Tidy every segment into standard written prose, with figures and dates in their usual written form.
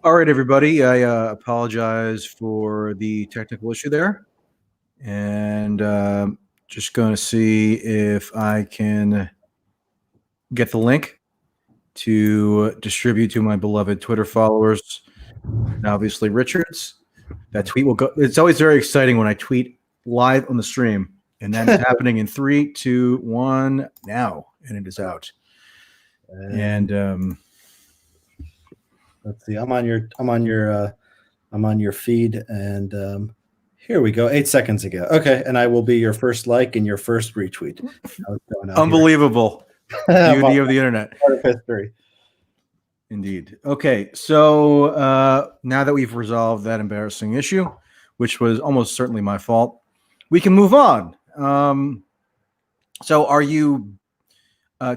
All right, everybody. I apologize for the technical issue there, and just going to see if I can get the link to distribute to my beloved Twitter followers, and obviously Richard's. That tweet will go. It's always very exciting when I tweet live on the stream, and that is happening in 3, 2, 1 now, and it is out. And let's see. I'm on your feed, and here we go. 8 seconds ago. Okay, and I will be your first like and your first retweet. Unbelievable. Beauty of the internet. Part of history. Indeed. Okay, so now that we've resolved that embarrassing issue, which was almost certainly my fault, we can move on. So are you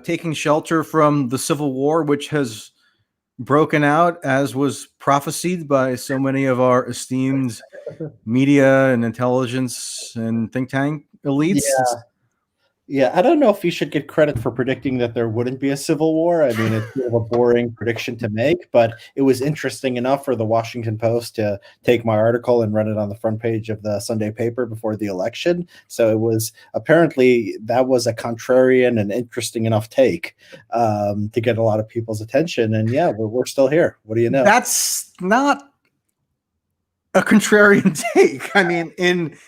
taking shelter from the Civil War, which has broken out, as was prophesied by so many of our esteemed media and intelligence and think tank elites? Yeah, I don't know if you should get credit for predicting that there wouldn't be a civil war. I mean, it's sort of a boring prediction to make, but it was interesting enough for the Washington Post to take my article and run it on the front page of the Sunday paper before the election. So it was apparently that was a contrarian and interesting enough take to get a lot of people's attention. And yeah, we're still here. What do you know? That's not a contrarian take. I mean, in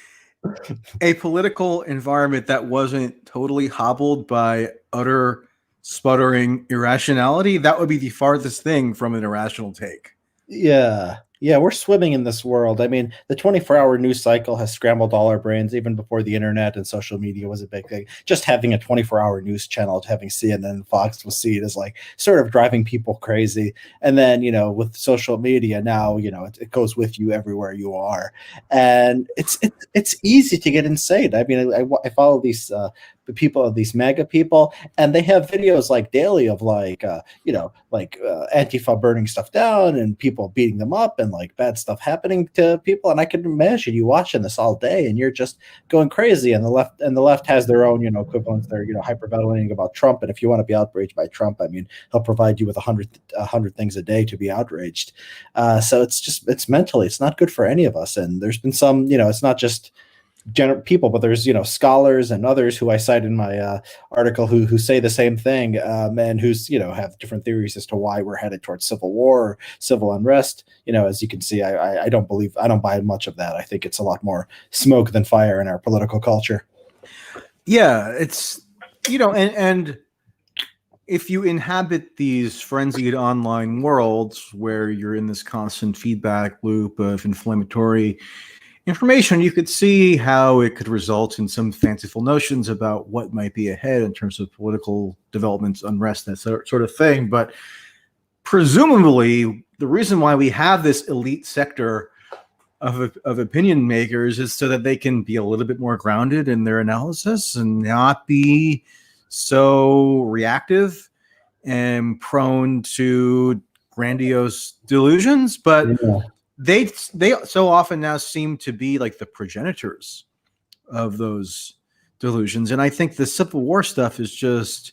a political environment that wasn't totally hobbled by utter sputtering irrationality, that would be the farthest thing from an irrational take. Yeah, we're swimming in this world. I mean, the 24-hour news cycle has scrambled all our brains even before the internet and social media was a big thing. Just having a 24-hour news channel, having CNN and Fox was seen as like sort of driving people crazy. And then, with social media now, it goes with you everywhere you are. And it's easy to get insane. I mean, I follow these these MAGA people, and they have videos like daily of Antifa burning stuff down and people beating them up and like bad stuff happening to people. And I can imagine you watching this all day and you're just going crazy. And the left has their own, equivalents. They're, hyperventilating about Trump. And if you want to be outraged by Trump, I mean, he'll provide you with 100 things a day to be outraged. So it's mentally, it's not good for any of us. And there's been some, it's not just people, but there's scholars and others who I cite in my article who say the same thing, and who's have different theories as to why we're headed towards civil war or civil unrest. As you can see, I don't buy much of that. I think it's a lot more smoke than fire in our political culture. Yeah, it's and if you inhabit these frenzied online worlds where you're in this constant feedback loop of inflammatory information, you could see how it could result in some fanciful notions about what might be ahead in terms of political developments, unrest, that sort of thing. But presumably, the reason why we have this elite sector of opinion makers is so that they can be a little bit more grounded in their analysis and not be so reactive and prone to grandiose delusions. But they so often now seem to be like the progenitors of those delusions. And I think the Civil War stuff is just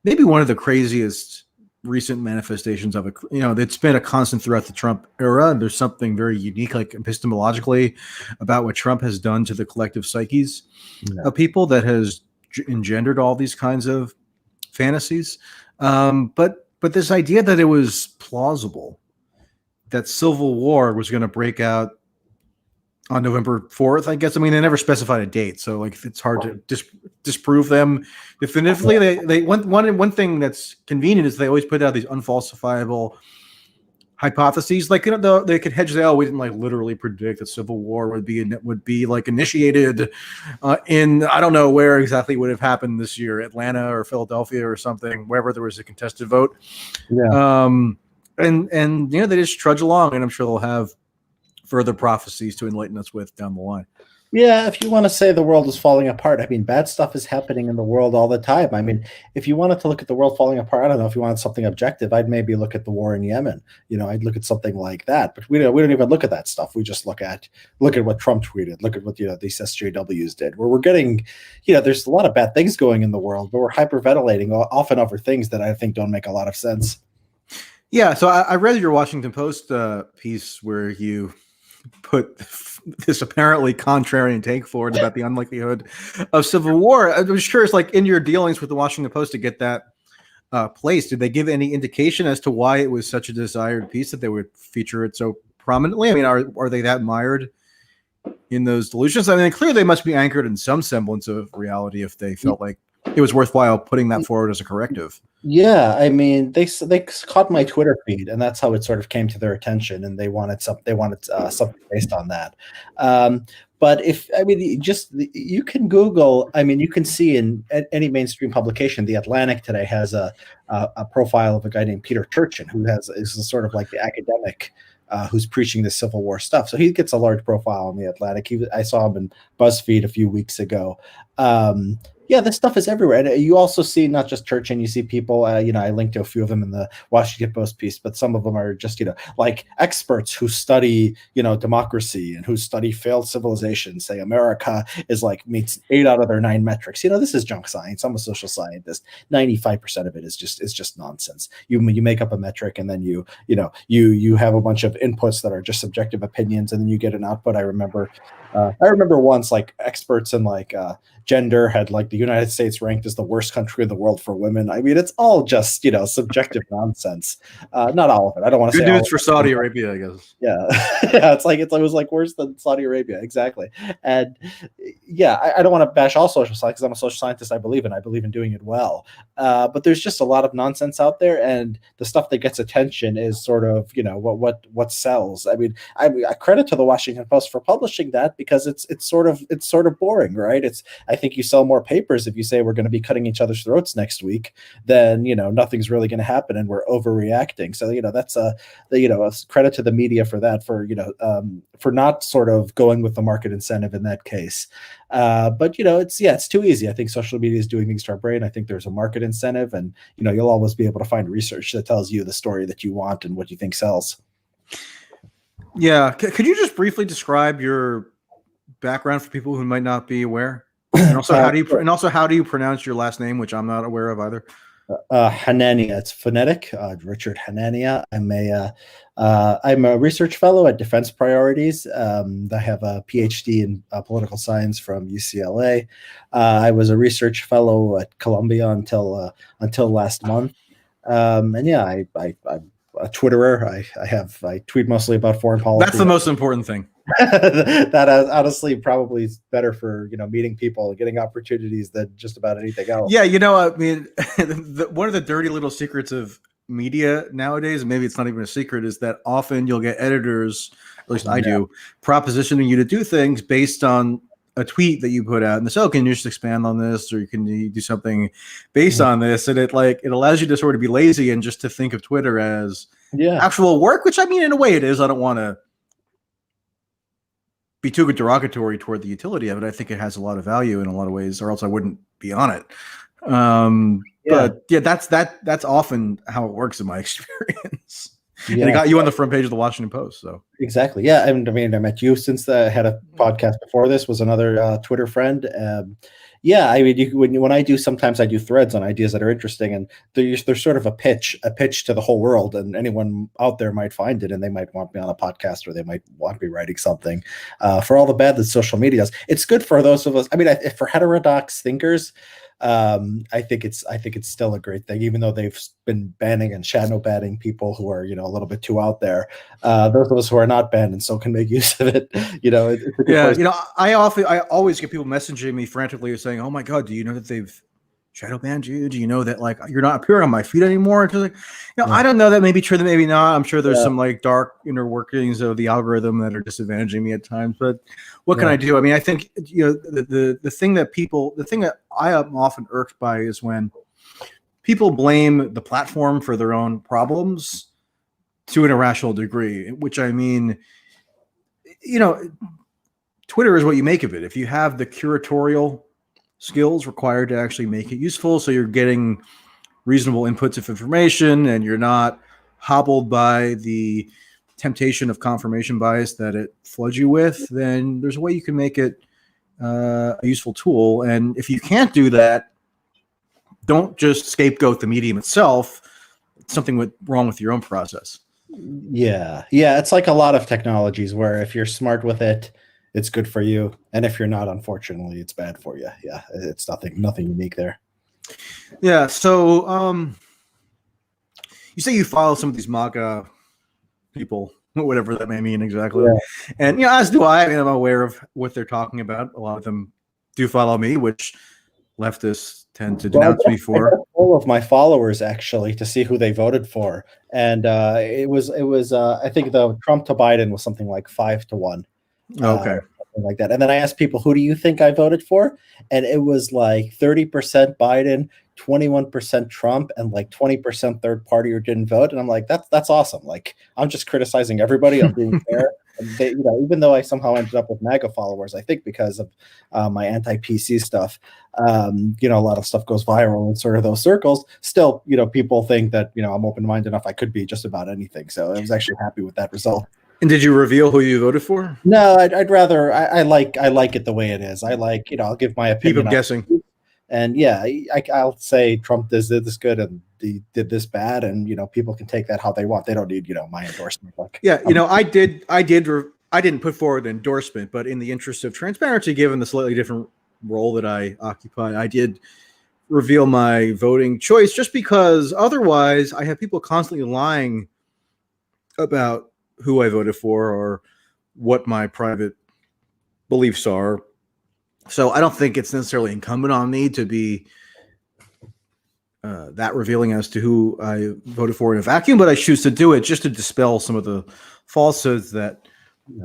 maybe one of the craziest recent manifestations of it. It's been a constant throughout the Trump era. There's something very unique, like epistemologically, about what Trump has done to the collective psyches of people that has engendered all these kinds of fantasies. But this idea that it was plausible that civil war was going to break out on November 4th, I guess. I mean, they never specified a date, so like it's hard to disprove them definitively. They one thing that's convenient is they always put out these unfalsifiable hypotheses. Like they could hedge that. We didn't like literally predict that civil war would be like initiated in I don't know where exactly would have happened this year, Atlanta or Philadelphia or something, wherever there was a contested vote. Yeah. And they just trudge along, and I'm sure they'll have further prophecies to enlighten us with down the line. Yeah, if you want to say the world is falling apart, I mean, bad stuff is happening in the world all the time. I mean, if you wanted to look at the world falling apart, I don't know, if you wanted something objective, I'd maybe look at the war in Yemen. I'd look at something like that. But we don't even look at that stuff. We just look at what Trump tweeted, look at what these SJWs did. Where we're getting, there's a lot of bad things going in the world, but we're hyperventilating often over things that I think don't make a lot of sense. Yeah, so I read your Washington Post piece where you put this apparently contrarian take forward about the unlikelihood of civil war. I was curious, like in your dealings with the Washington Post to get that placed, did they give any indication as to why it was such a desired piece that they would feature it so prominently? I mean, are they that mired in those delusions? I mean, clearly they must be anchored in some semblance of reality if they felt like it was worthwhile putting that forward as a corrective. Yeah, I mean, they caught my Twitter feed, and that's how it sort of came to their attention, and they wanted something based on that. But if I mean, you can Google. I mean, you can see in any mainstream publication. The Atlantic today has a profile of a guy named Peter Turchin, who is sort of like the academic. Who's preaching the Civil War stuff? So he gets a large profile in the Atlantic. I saw him in BuzzFeed a few weeks ago. Yeah, this stuff is everywhere. And you also see not just Turchin, you see people, I linked to a few of them in the Washington Post piece, but some of them are just, like experts who study, democracy and who study failed civilizations, say America is like meets 8 out of their 9 metrics. This is junk science. I'm a social scientist. 95% of it is just nonsense. You make up a metric and then you have a bunch of inputs that are just subjective opinions and then you get an output. I remember once like experts in like gender had like the United States ranked as the worst country in the world for women. I mean, it's all just subjective nonsense. Not all of it. I don't want to say good news for Saudi Arabia, I guess. Yeah, yeah. It was like worse than Saudi Arabia, exactly. And yeah, I don't want to bash all social science because I'm a social scientist. I believe in doing it well. But there's just a lot of nonsense out there, and the stuff that gets attention is sort of what sells. I mean, I credit to the Washington Post for publishing that because it's sort of boring, right? I think you sell more papers if you say we're going to be cutting each other's throats next week, then nothing's really going to happen and we're overreacting. So that's a credit to the media for that, for not sort of going with the market incentive in that case. But it's too easy. I think social media is doing things to our brain. I think there's a market incentive, and you'll always be able to find research that tells you the story that you want and what you think sells. Yeah, could you just briefly describe your background for people who might not be aware? And also, how do you pronounce your last name, which I'm not aware of either? Hanania. It's phonetic. Richard Hanania. I'm a research fellow at Defense Priorities. I have a PhD in political science from UCLA. I was a research fellow at Columbia until last month. And yeah, I'm a Twitterer. I tweet mostly about foreign policy. That's the most important thing. That honestly probably is better for meeting people and getting opportunities than just about anything else. Yeah, I mean, one of the dirty little secrets of media nowadays, and maybe it's not even a secret, is that often you'll get editors, at least I do, propositioning you to do things based on a tweet that you put out, and they say, "Oh, can you just expand on this, or can you do something based on this?" And it allows you to sort of be lazy and just to think of Twitter as actual work, which I mean, in a way, it is. I don't want to be too derogatory toward the utility of it. I think it has a lot of value in a lot of ways, or else I wouldn't be on it. But yeah, that's often how it works in my experience. Yeah. And it got you on the front page of the Washington Post. So exactly, yeah. And I mean, I met you since I had a podcast before this. Was another Twitter friend. Yeah, I mean, when I do, sometimes I do threads on ideas that are interesting, and there's sort of a pitch to the whole world, and anyone out there might find it, and they might want me on a podcast, or they might want me writing something. For all the bad that social media is, it's good for those of us. I mean, for heterodox thinkers, I think it's still a great thing, even though they've been banning and shadow banning people who are a little bit too out there. Those of us who are not banned and still can make use of it, it's a good place. I always get people messaging me frantically saying, "Oh my God, do you know that they've shadow banned you? Do you know that like you're not appearing on my feed anymore?" And like, I don't know, that may be true, that maybe not. I'm sure there's some like dark inner workings of the algorithm that are disadvantaging me at times, but what can I do? I mean, I think the thing that I am often irked by is when people blame the platform for their own problems to an irrational degree, which I mean, Twitter is what you make of it. If you have the curatorial skills required to actually make it useful, so you're getting reasonable inputs of information and you're not hobbled by the temptation of confirmation bias that it floods you with, then there's a way you can make it a useful tool. And if you can't do that, don't just scapegoat the medium itself. something wrong with your own process. Yeah. It's like a lot of technologies where if you're smart with it, it's good for you, and if you're not, unfortunately, it's bad for you. Yeah, it's nothing unique there. Yeah. So you say you follow some of these MAGA people, whatever that may mean exactly. Yeah. And as do I. I mean, I'm aware of what they're talking about. A lot of them do follow me, which leftists tend to denounce me for. I got all of my followers actually to see who they voted for, and it was I think the Trump to Biden was something like 5-1. Okay. Something like that. And then I asked people, who do you think I voted for? And it was like 30% Biden, 21% Trump, and like 20% third party who didn't vote. And I'm like, that's awesome. Like, I'm just criticizing everybody. I'm being fair. And they, even though I somehow ended up with MAGA followers, I think because of my anti-PC stuff, a lot of stuff goes viral in sort of those circles. Still, people think that, I'm open-minded enough. I could be just about anything. So I was actually happy with that result. And did you reveal who you voted for? No, I'd rather. I like it the way it is. I like, I'll give my opinion. Keep them guessing. And yeah, I'll say Trump did this good and he did this bad, and people can take that how they want. They don't need my endorsement. Like, yeah, I didn't put forward an endorsement, but in the interest of transparency, given the slightly different role that I occupy, I did reveal my voting choice, just because otherwise I have people constantly lying about who I voted for or what my private beliefs are. So I don't think it's necessarily incumbent on me to be that revealing as to who I voted for in a vacuum, but I choose to do it just to dispel some of the falsehoods that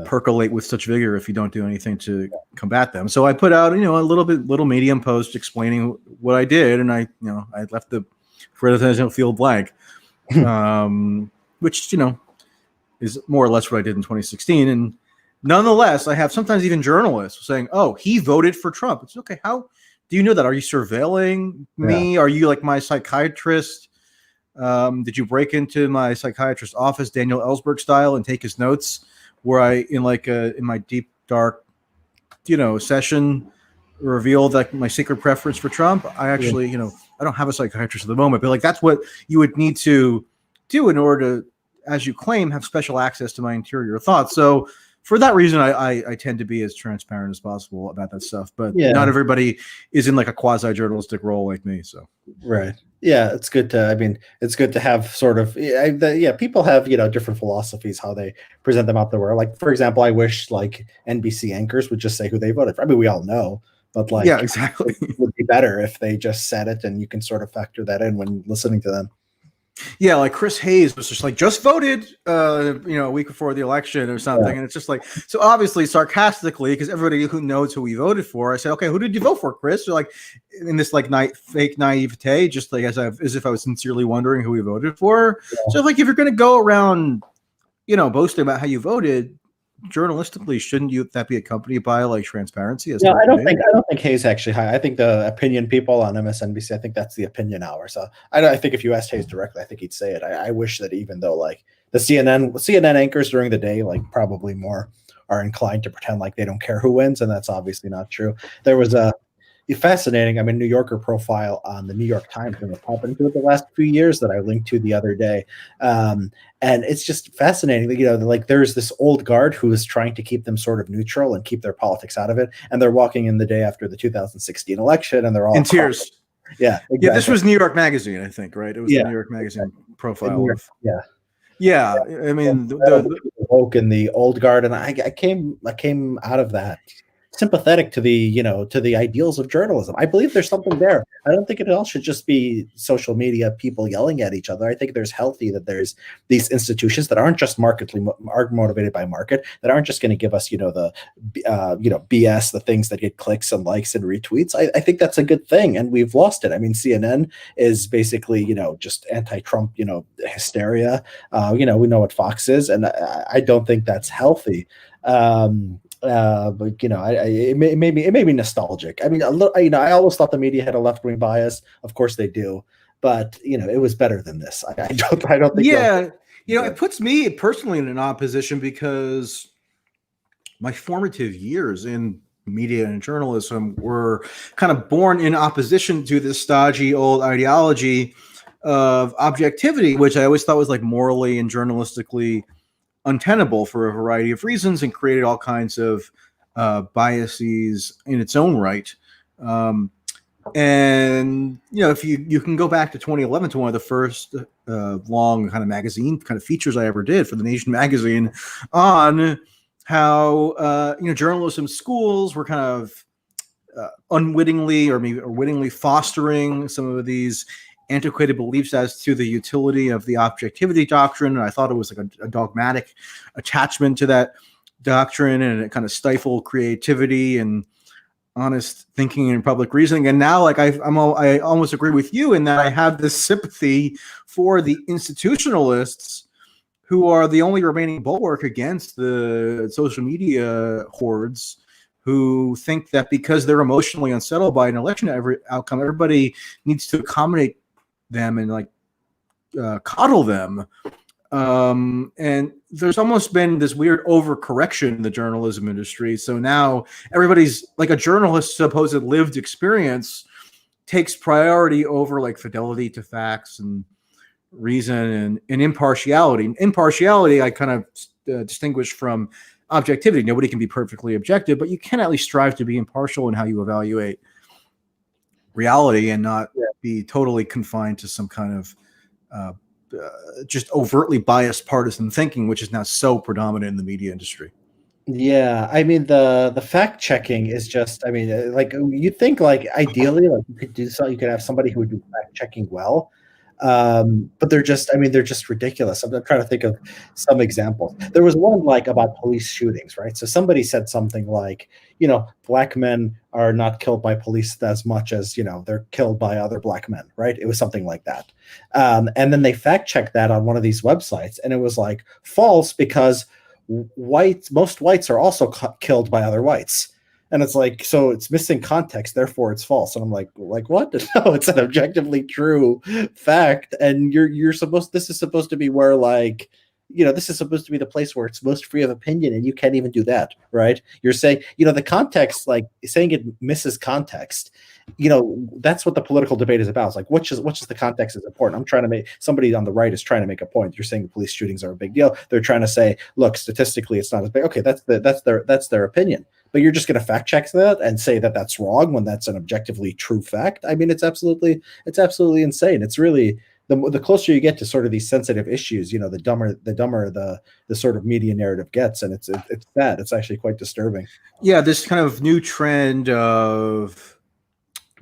percolate with such vigor if you don't do anything to combat them. So I put out, a little Medium post explaining what I did, and I left the presidential field blank, which is more or less what I did in 2016. And nonetheless, I have sometimes even journalists saying, "Oh, he voted for Trump." It's okay. How do you know that? Are you surveilling me? Yeah. Are you like my psychiatrist? Did you break into my psychiatrist's office, Daniel Ellsberg style, and take his notes? Where I, in my deep dark, session, revealed like my secret preference for Trump? I actually, I don't have a psychiatrist at the moment, but like that's what you would need to do in order to, as you claim, have special access to my interior thoughts. So for that reason, I tend to be as transparent as possible about that stuff. But not everybody is in like a quasi-journalistic role like me. So right. Yeah, it's good to have sort of people have different philosophies how they present them out the world. Like, for example, I wish like NBC anchors would just say who they voted for. I mean, we all know, but like, yeah, exactly. It would be better if they just said it, and you can sort of factor that in when listening to them. Yeah, like Chris Hayes was just like, just voted, a week before the election or something. Yeah. And it's just like, so obviously sarcastically, because everybody who knows who he voted for, I said, okay, who did you vote for, Chris? So like in this like fake naivete, just like as if I was sincerely wondering who he voted for. Yeah. So like, if you're going to go around, boasting about how you voted, journalistically, shouldn't that be accompanied by like transparency? No, I don't think Hayes actually. I think the opinion people on MSNBC, I think that's the opinion hour. So I think if you asked Hayes directly, I think he'd say it. I wish that even though like the CNN anchors during the day, like probably more are inclined to pretend like they don't care who wins, and that's obviously not true. There was a fascinating, New Yorker profile on the New York Times and what's happened to it the last few years that I linked to the other day. And it's just fascinating that, like there's this old guard who is trying to keep them sort of neutral and keep their politics out of it. And they're walking in the day after the 2016 election and they're all in tears. Yeah. Exactly. Yeah. This was New York Magazine, I think, right? It was the New York Magazine profile. Yeah. I mean, the woke and the old guard. And I came out of that sympathetic to the ideals of journalism. I believe there's something there. I don't think it all should just be social media people yelling at each other. I think there's healthy that there's these institutions that aren't just are motivated by market, that aren't just going to give us the BS, the things that get clicks and likes and retweets. I think that's a good thing, and we've lost it. I mean, CNN is basically just anti-Trump hysteria. We know what Fox is, and I don't think that's healthy. But it made me nostalgic. I mean, I always thought the media had a left-wing bias. Of course they do, but it was better than this. I don't think. Yeah, it puts me personally in an opposition because my formative years in media and journalism were kind of born in opposition to this stodgy old ideology of objectivity, which I always thought was like morally and journalistically untenable for a variety of reasons, and created all kinds of biases in its own right. And if you can go back to 2011 to one of the first long kind of magazine kind of features I ever did for The Nation magazine on how journalism schools were kind of unwittingly or maybe wittingly fostering some of these antiquated beliefs as to the utility of the objectivity doctrine. And I thought it was like a dogmatic attachment to that doctrine, and it kind of stifled creativity and honest thinking and public reasoning. And now, like I almost agree with you in that I have this sympathy for the institutionalists who are the only remaining bulwark against the social media hordes, who think that because they're emotionally unsettled by an election outcome, everybody needs to accommodate them and like coddle them. And there's almost been this weird overcorrection in the journalism industry. So now everybody's like, a journalist's supposed lived experience takes priority over like fidelity to facts and reason and impartiality. Impartiality, I kind of distinguish from objectivity. Nobody can be perfectly objective, but you can at least strive to be impartial in how you evaluate reality and not be totally confined to some kind of just overtly biased partisan thinking, which is now so predominant in the media industry. Yeah, I mean the fact checking is just, I mean, like you think like ideally like you could do so, you could have somebody who would do fact checking well, but they're just, I mean, they're just ridiculous. I'm trying to think of some examples. There was one like about police shootings, right? So somebody said something like, black men are not killed by police as much as they're killed by other black men, right? It was something like that, and then they fact checked that on one of these websites, and it was like false because most whites are also killed by other whites. And it's like, so it's missing context, therefore it's false. And I'm like what? No, it's an objectively true fact. And this is supposed to be where like, this is supposed to be the place where it's most free of opinion, and you can't even do that, right? You're saying, the context, like saying it misses context, that's what the political debate is about. It's like, which is the context is important. I'm trying to make, somebody on the right is trying to make a point. You're saying the police shootings are a big deal. They're trying to say, look, statistically, it's not as big. Okay, that's their opinion. But you're just going to fact check that and say that that's wrong when that's an objectively true fact. I mean, it's absolutely insane. It's really the closer you get to sort of these sensitive issues, the dumber the sort of media narrative gets, and it's sad. It's actually quite disturbing. Yeah, this kind of new trend of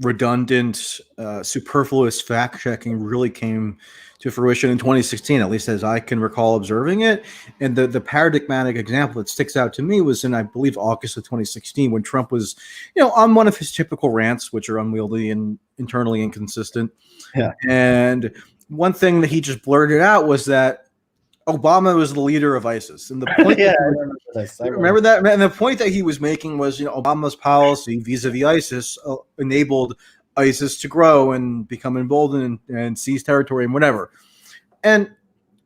redundant, superfluous fact checking really came to fruition in 2016, at least as I can recall observing it. And the paradigmatic example that sticks out to me was in, I believe, August of 2016, when Trump was, on one of his typical rants, which are unwieldy and internally inconsistent. Yeah. And one thing that he just blurted out was that Obama was the leader of ISIS. And the point I remember that. And the point that he was making was, Obama's policy vis-a-vis ISIS enabled ISIS to grow and become emboldened and seize territory and whatever. And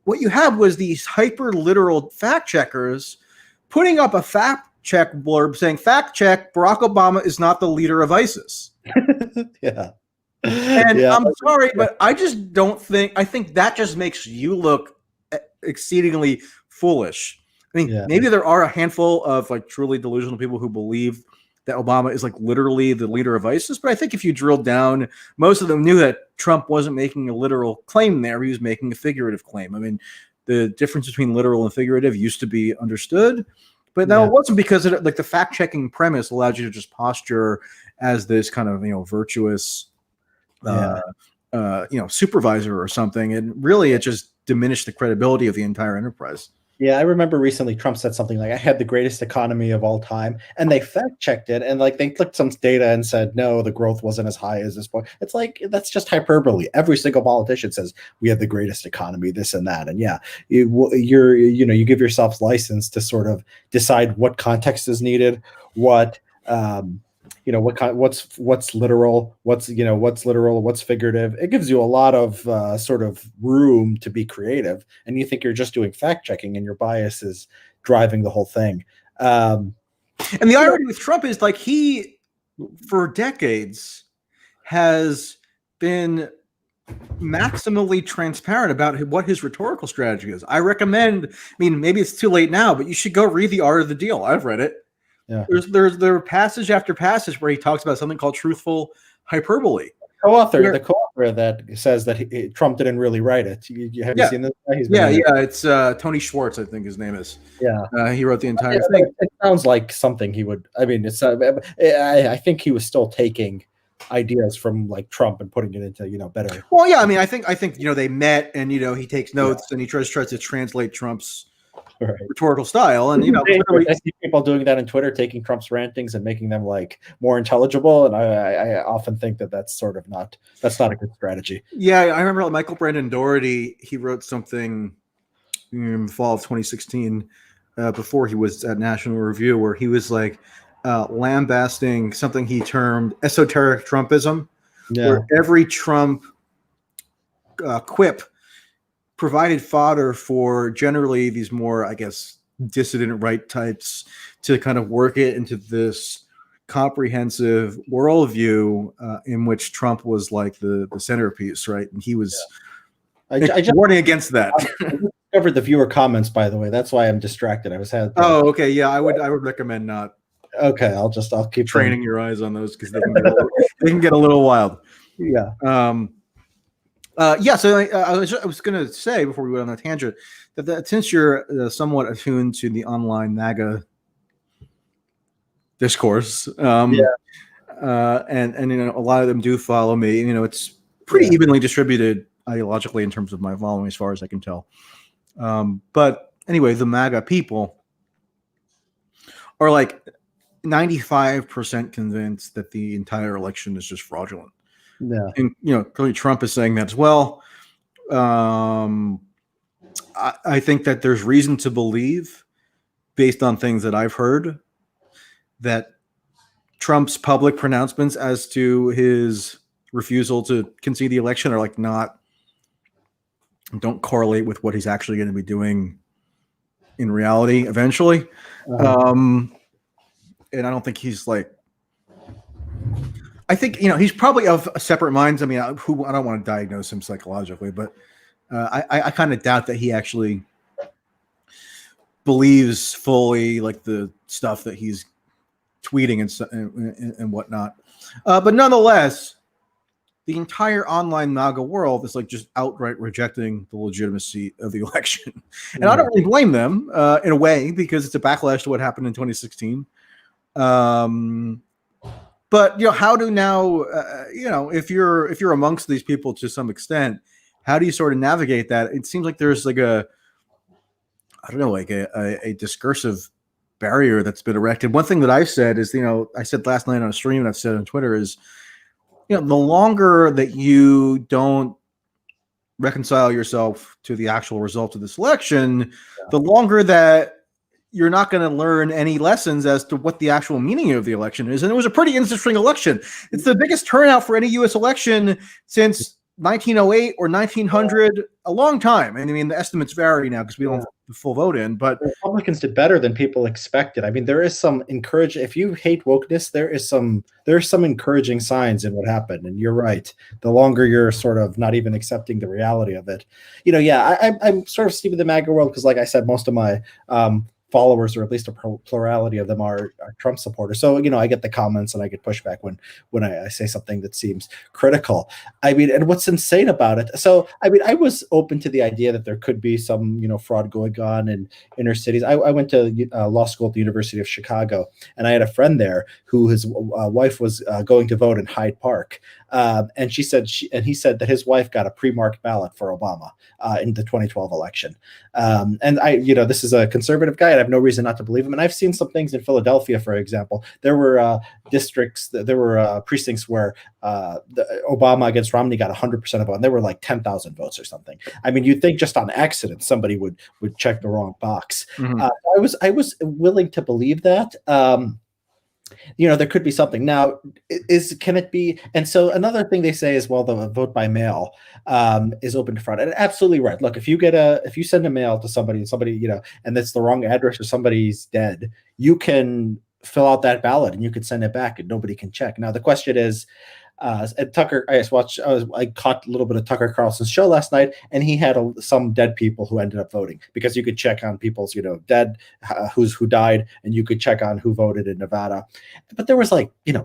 what you had was these hyper literal fact checkers putting up a fact check blurb saying, fact check, Barack Obama is not the leader of ISIS. Yeah. And I'm sorry, but I just don't think, I think that just makes you look exceedingly foolish. I mean, maybe there are a handful of like truly delusional people who believe that Obama is like literally the leader of ISIS, but I think if you drilled down, most of them knew that Trump wasn't making a literal claim there. He was making a figurative claim. I mean, the difference between literal and figurative used to be understood, but now it wasn't, because like the fact-checking premise allowed you to just posture as this kind of, virtuous, supervisor or something. And really it just diminished the credibility of the entire enterprise. Yeah, I remember recently Trump said something like, I had the greatest economy of all time. And they fact checked it, and like they clicked some data and said, no, the growth wasn't as high as this point. It's like, that's just hyperbole. Every single politician says we have the greatest economy, this and that. And you give yourself license to sort of decide what context is needed, what's literal, what's figurative. It gives you a lot of sort of room to be creative, and you think you're just doing fact checking, and your bias is driving the whole thing. And the irony with Trump is like he, for decades, has been maximally transparent about what his rhetorical strategy is. I recommend, I mean, maybe it's too late now, but you should go read The Art of the Deal. I've read it. Yeah. There are passage after passage where he talks about something called truthful hyperbole. The co-author that says that Trump didn't really write it. Have you seen this guy? It's Tony Schwartz, I think his name is. Yeah, he wrote the entire thing. It sounds like something he would. I mean, it's. I think he was still taking ideas from like Trump and putting it into better. Well, yeah, I mean, I think they met, and he takes notes and he tries to translate Trump's rhetorical style, and I see people doing that on Twitter, taking Trump's rantings and making them like more intelligible, and I often think that's sort of not a good strategy. Yeah, I remember Michael Brandon Doherty. He wrote something in the fall of 2016 before he was at National Review, where he was like lambasting something he termed esoteric Trumpism, where every Trump quip provided fodder for generally these more, I guess, dissident right types to kind of work it into this comprehensive worldview in which Trump was like the centerpiece, right? And he was warning against that. I discovered the viewer comments, by the way. That's why I'm distracted. Oh, okay. Yeah, I would recommend not. Okay, I'll keep training your eyes on those because they can get a little wild. Yeah. So I was going to say before we went on a tangent that since you're somewhat attuned to the online MAGA discourse, and a lot of them do follow me. It's pretty evenly distributed ideologically in terms of my following, as far as I can tell. But anyway, the MAGA people are like 95% convinced that the entire election is just fraudulent. Yeah. And, clearly Trump is saying that as well. I think that there's reason to believe, based on things that I've heard, that Trump's public pronouncements as to his refusal to concede the election are like don't correlate with what he's actually going to be doing in reality eventually. And I don't think he's like, I think, he's probably of separate minds. I mean, I don't want to diagnose him psychologically, but I kind of doubt that he actually believes fully like the stuff that he's tweeting and whatnot. But nonetheless, the entire online MAGA world is like just outright rejecting the legitimacy of the election. And I don't really blame them in a way, because it's a backlash to what happened in 2016. But how do now, if you're amongst these people to some extent, how do you sort of navigate that? It seems like there's like a discursive barrier that's been erected. One thing that I've said is, I said last night on a stream and I've said on Twitter is, the longer that you don't reconcile yourself to the actual result of this election, the longer that you're not going to learn any lessons as to what the actual meaning of the election is. And it was a pretty interesting election. It's the biggest turnout for any U.S. election since 1908 or 1900, a long time. And I mean, the estimates vary now because we don't have the full vote in, but the Republicans did better than people expected. I mean, there is some if you hate wokeness, there are some encouraging signs in what happened. And you're right. The longer you're sort of not even accepting the reality of it, I'm sort of steep in the MAGA world because, like I said, most of my followers, or at least a plurality of them, are Trump supporters. So, I get the comments and I get pushback when I say something that seems critical. I mean, and what's insane about it. So, I mean, I was open to the idea that there could be some, fraud going on in inner cities. I went to law school at the University of Chicago, and I had a friend there who his wife was going to vote in Hyde Park. And he said that his wife got a pre-marked ballot for Obama in the 2012 election. And this is a conservative guy, and I have no reason not to believe him. And I've seen some things in Philadelphia, for example. There were precincts where Obama against Romney got 100% of vote, and there were like 10,000 votes or something. I mean, you'd think just on accident somebody would check the wrong box. Mm-hmm. I was willing to believe that. There could be something. Now, can it be? And so another thing they say is, well, the vote by mail is open to fraud. And absolutely right. Look, if you send a mail to somebody, and it's the wrong address or somebody's dead, you can fill out that ballot and you can send it back and nobody can check. Now, the question is, And Tucker, I caught a little bit of Tucker Carlson's show last night, and he had some dead people who ended up voting, because you could check on people's, dead, who died, and you could check on who voted in Nevada. But there was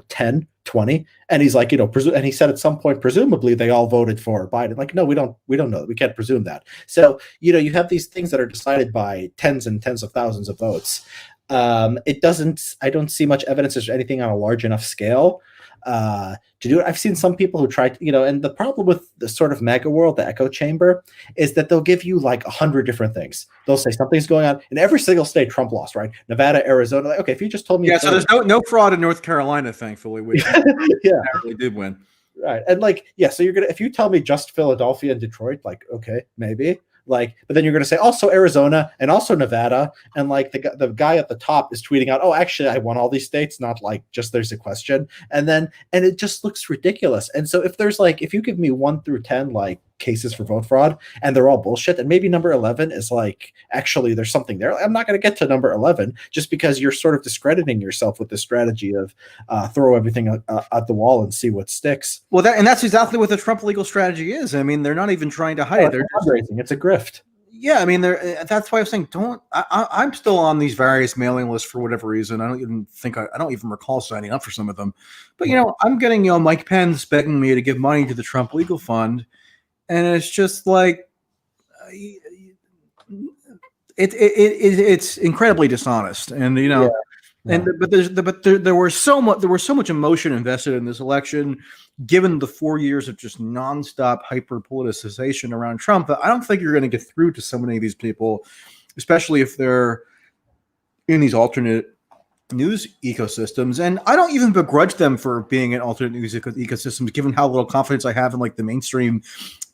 10, 20, and he's like, and he said at some point, presumably they all voted for Biden. Like, no, we don't know. We can't presume that. So, you have these things that are decided by tens and tens of thousands of votes. I don't see much evidence there's anything on a large enough scale to do it. I've seen some people who try to, and the problem with the sort of MAGA world, the echo chamber, is that they'll give you 100 different things. They'll say something's going on in every single state. Trump lost, right? Nevada, Arizona. Okay, if you just told me, so there's no fraud in North Carolina, thankfully, which really did win, right? And so you're gonna, if you tell me just Philadelphia and Detroit, okay, maybe. But then you're going to say also Arizona and also Nevada, and the guy at the top is tweeting out, oh, actually I won all these states, not just there's a question, and it just looks ridiculous. And so if you give me 1 through 10 cases for vote fraud and they're all bullshit, and maybe number 11 is actually there's something there, I'm not going to get to number 11 just because you're sort of discrediting yourself with the strategy of throw everything at the wall and see what sticks. Well, that's exactly what the Trump legal strategy is. I mean, they're not even trying to hide it. They're fundraising. It's a grift. Yeah, I mean, that's why I was saying I'm still on these various mailing lists for whatever reason. I don't even recall signing up for some of them. But I'm getting Mike Pence begging me to give money to the Trump legal fund, and it's just it's incredibly dishonest, and but there was so much emotion invested in this election, given the 4 years of just nonstop hyper-politicization around Trump, that I don't think you're going to get through to so many of these people, especially if they're in these alternate news ecosystems. And I don't even begrudge them for being in alternate news ecosystems, given how little confidence I have in the mainstream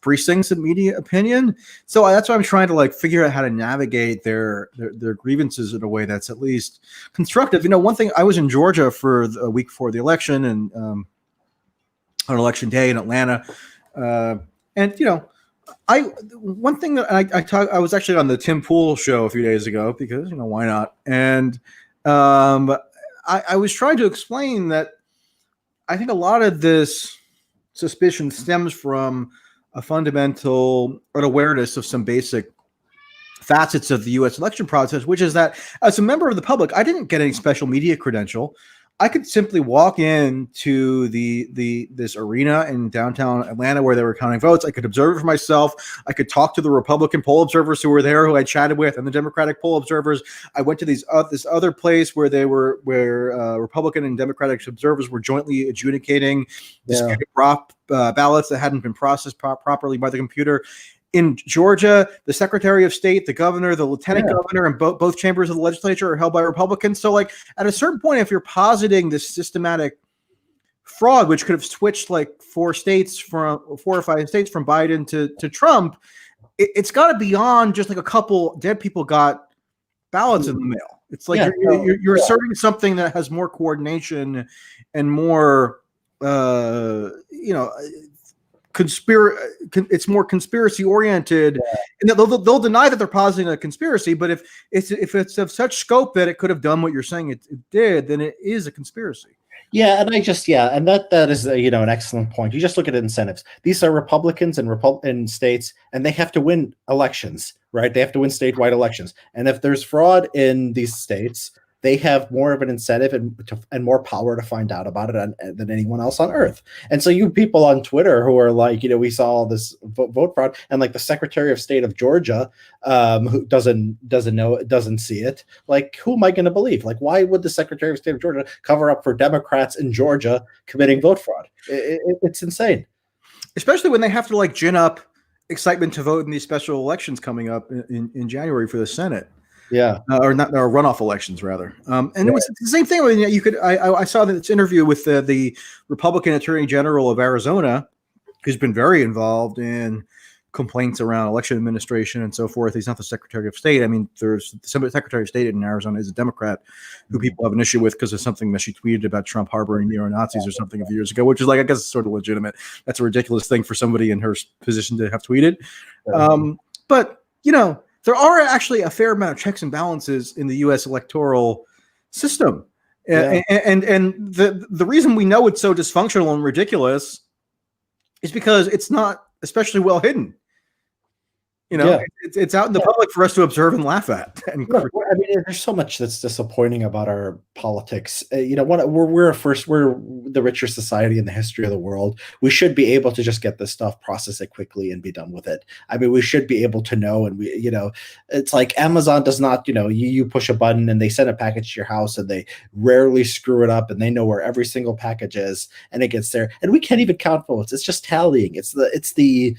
precincts and media opinion. So that's why I'm trying to figure out how to navigate their grievances in a way that's at least constructive. One thing, I was in Georgia for a week before the election, and on election day in Atlanta, and one thing that I was actually on the Tim Pool show a few days ago, because why not? And I was trying to explain that I think a lot of this suspicion stems from a fundamental unawareness of some basic facets of the U.S. election process, which is that as a member of the public, I didn't get any special media credential. I could simply walk into this arena in downtown Atlanta where they were counting votes. I could observe it for myself. I could talk to the Republican poll observers who were there, who I chatted with, and the Democratic poll observers. I went to this other place where Republican and Democratic observers were jointly adjudicating disputed ballots that hadn't been processed properly by the computer. In Georgia, the Secretary of State, the governor, the lieutenant governor, and both chambers of the legislature are held by Republicans. So, at a certain point, if you're positing this systematic fraud, which could have switched 4 or 5 states from Biden to Trump, it's got to be beyond just a couple dead people got ballots in the mail. It's you're asserting something that has more coordination and more, it's more conspiracy oriented, and they'll deny that they're positing a conspiracy. But if it's of such scope that it could have done what you're saying it did, then it is a conspiracy. Yeah, and and that is an excellent point. You just look at incentives. These are Republicans in states, and they have to win elections, right? They have to win statewide elections, and if there's fraud in these states, they have more of an incentive and more power to find out about it than anyone else on earth. And so you people on Twitter who are we saw all this vote fraud, and the Secretary of State of Georgia, who doesn't see it, who am I going to believe? Why would the Secretary of State of Georgia cover up for Democrats in Georgia committing vote fraud? It's insane. Especially when they have to gin up excitement to vote in these special elections coming up in January for the Senate. Or runoff elections rather. And it was the same thing. I saw this interview with the Republican Attorney General of Arizona, who's been very involved in complaints around election administration and so forth. He's not the Secretary of State. I mean, there's the Secretary of State in Arizona is a Democrat who people have an issue with because of something that she tweeted about Trump harboring neo-Nazis or something a few years ago, which is I guess it's sort of legitimate. That's a ridiculous thing for somebody in her position to have tweeted. But there are actually a fair amount of checks and balances in the U.S. electoral system. And the reason we know it's so dysfunctional and ridiculous is because it's not especially well hidden. It's out in the public for us to observe and laugh at. And I mean, there's so much that's disappointing about our politics. We're the richest society in the history of the world. We should be able to just get this stuff, process it quickly, and be done with it. I mean, we should be able to know. And it's like Amazon does not. You push a button and they send a package to your house, and they rarely screw it up, and they know where every single package is, and it gets there. And we can't even count votes. It's just tallying. It's the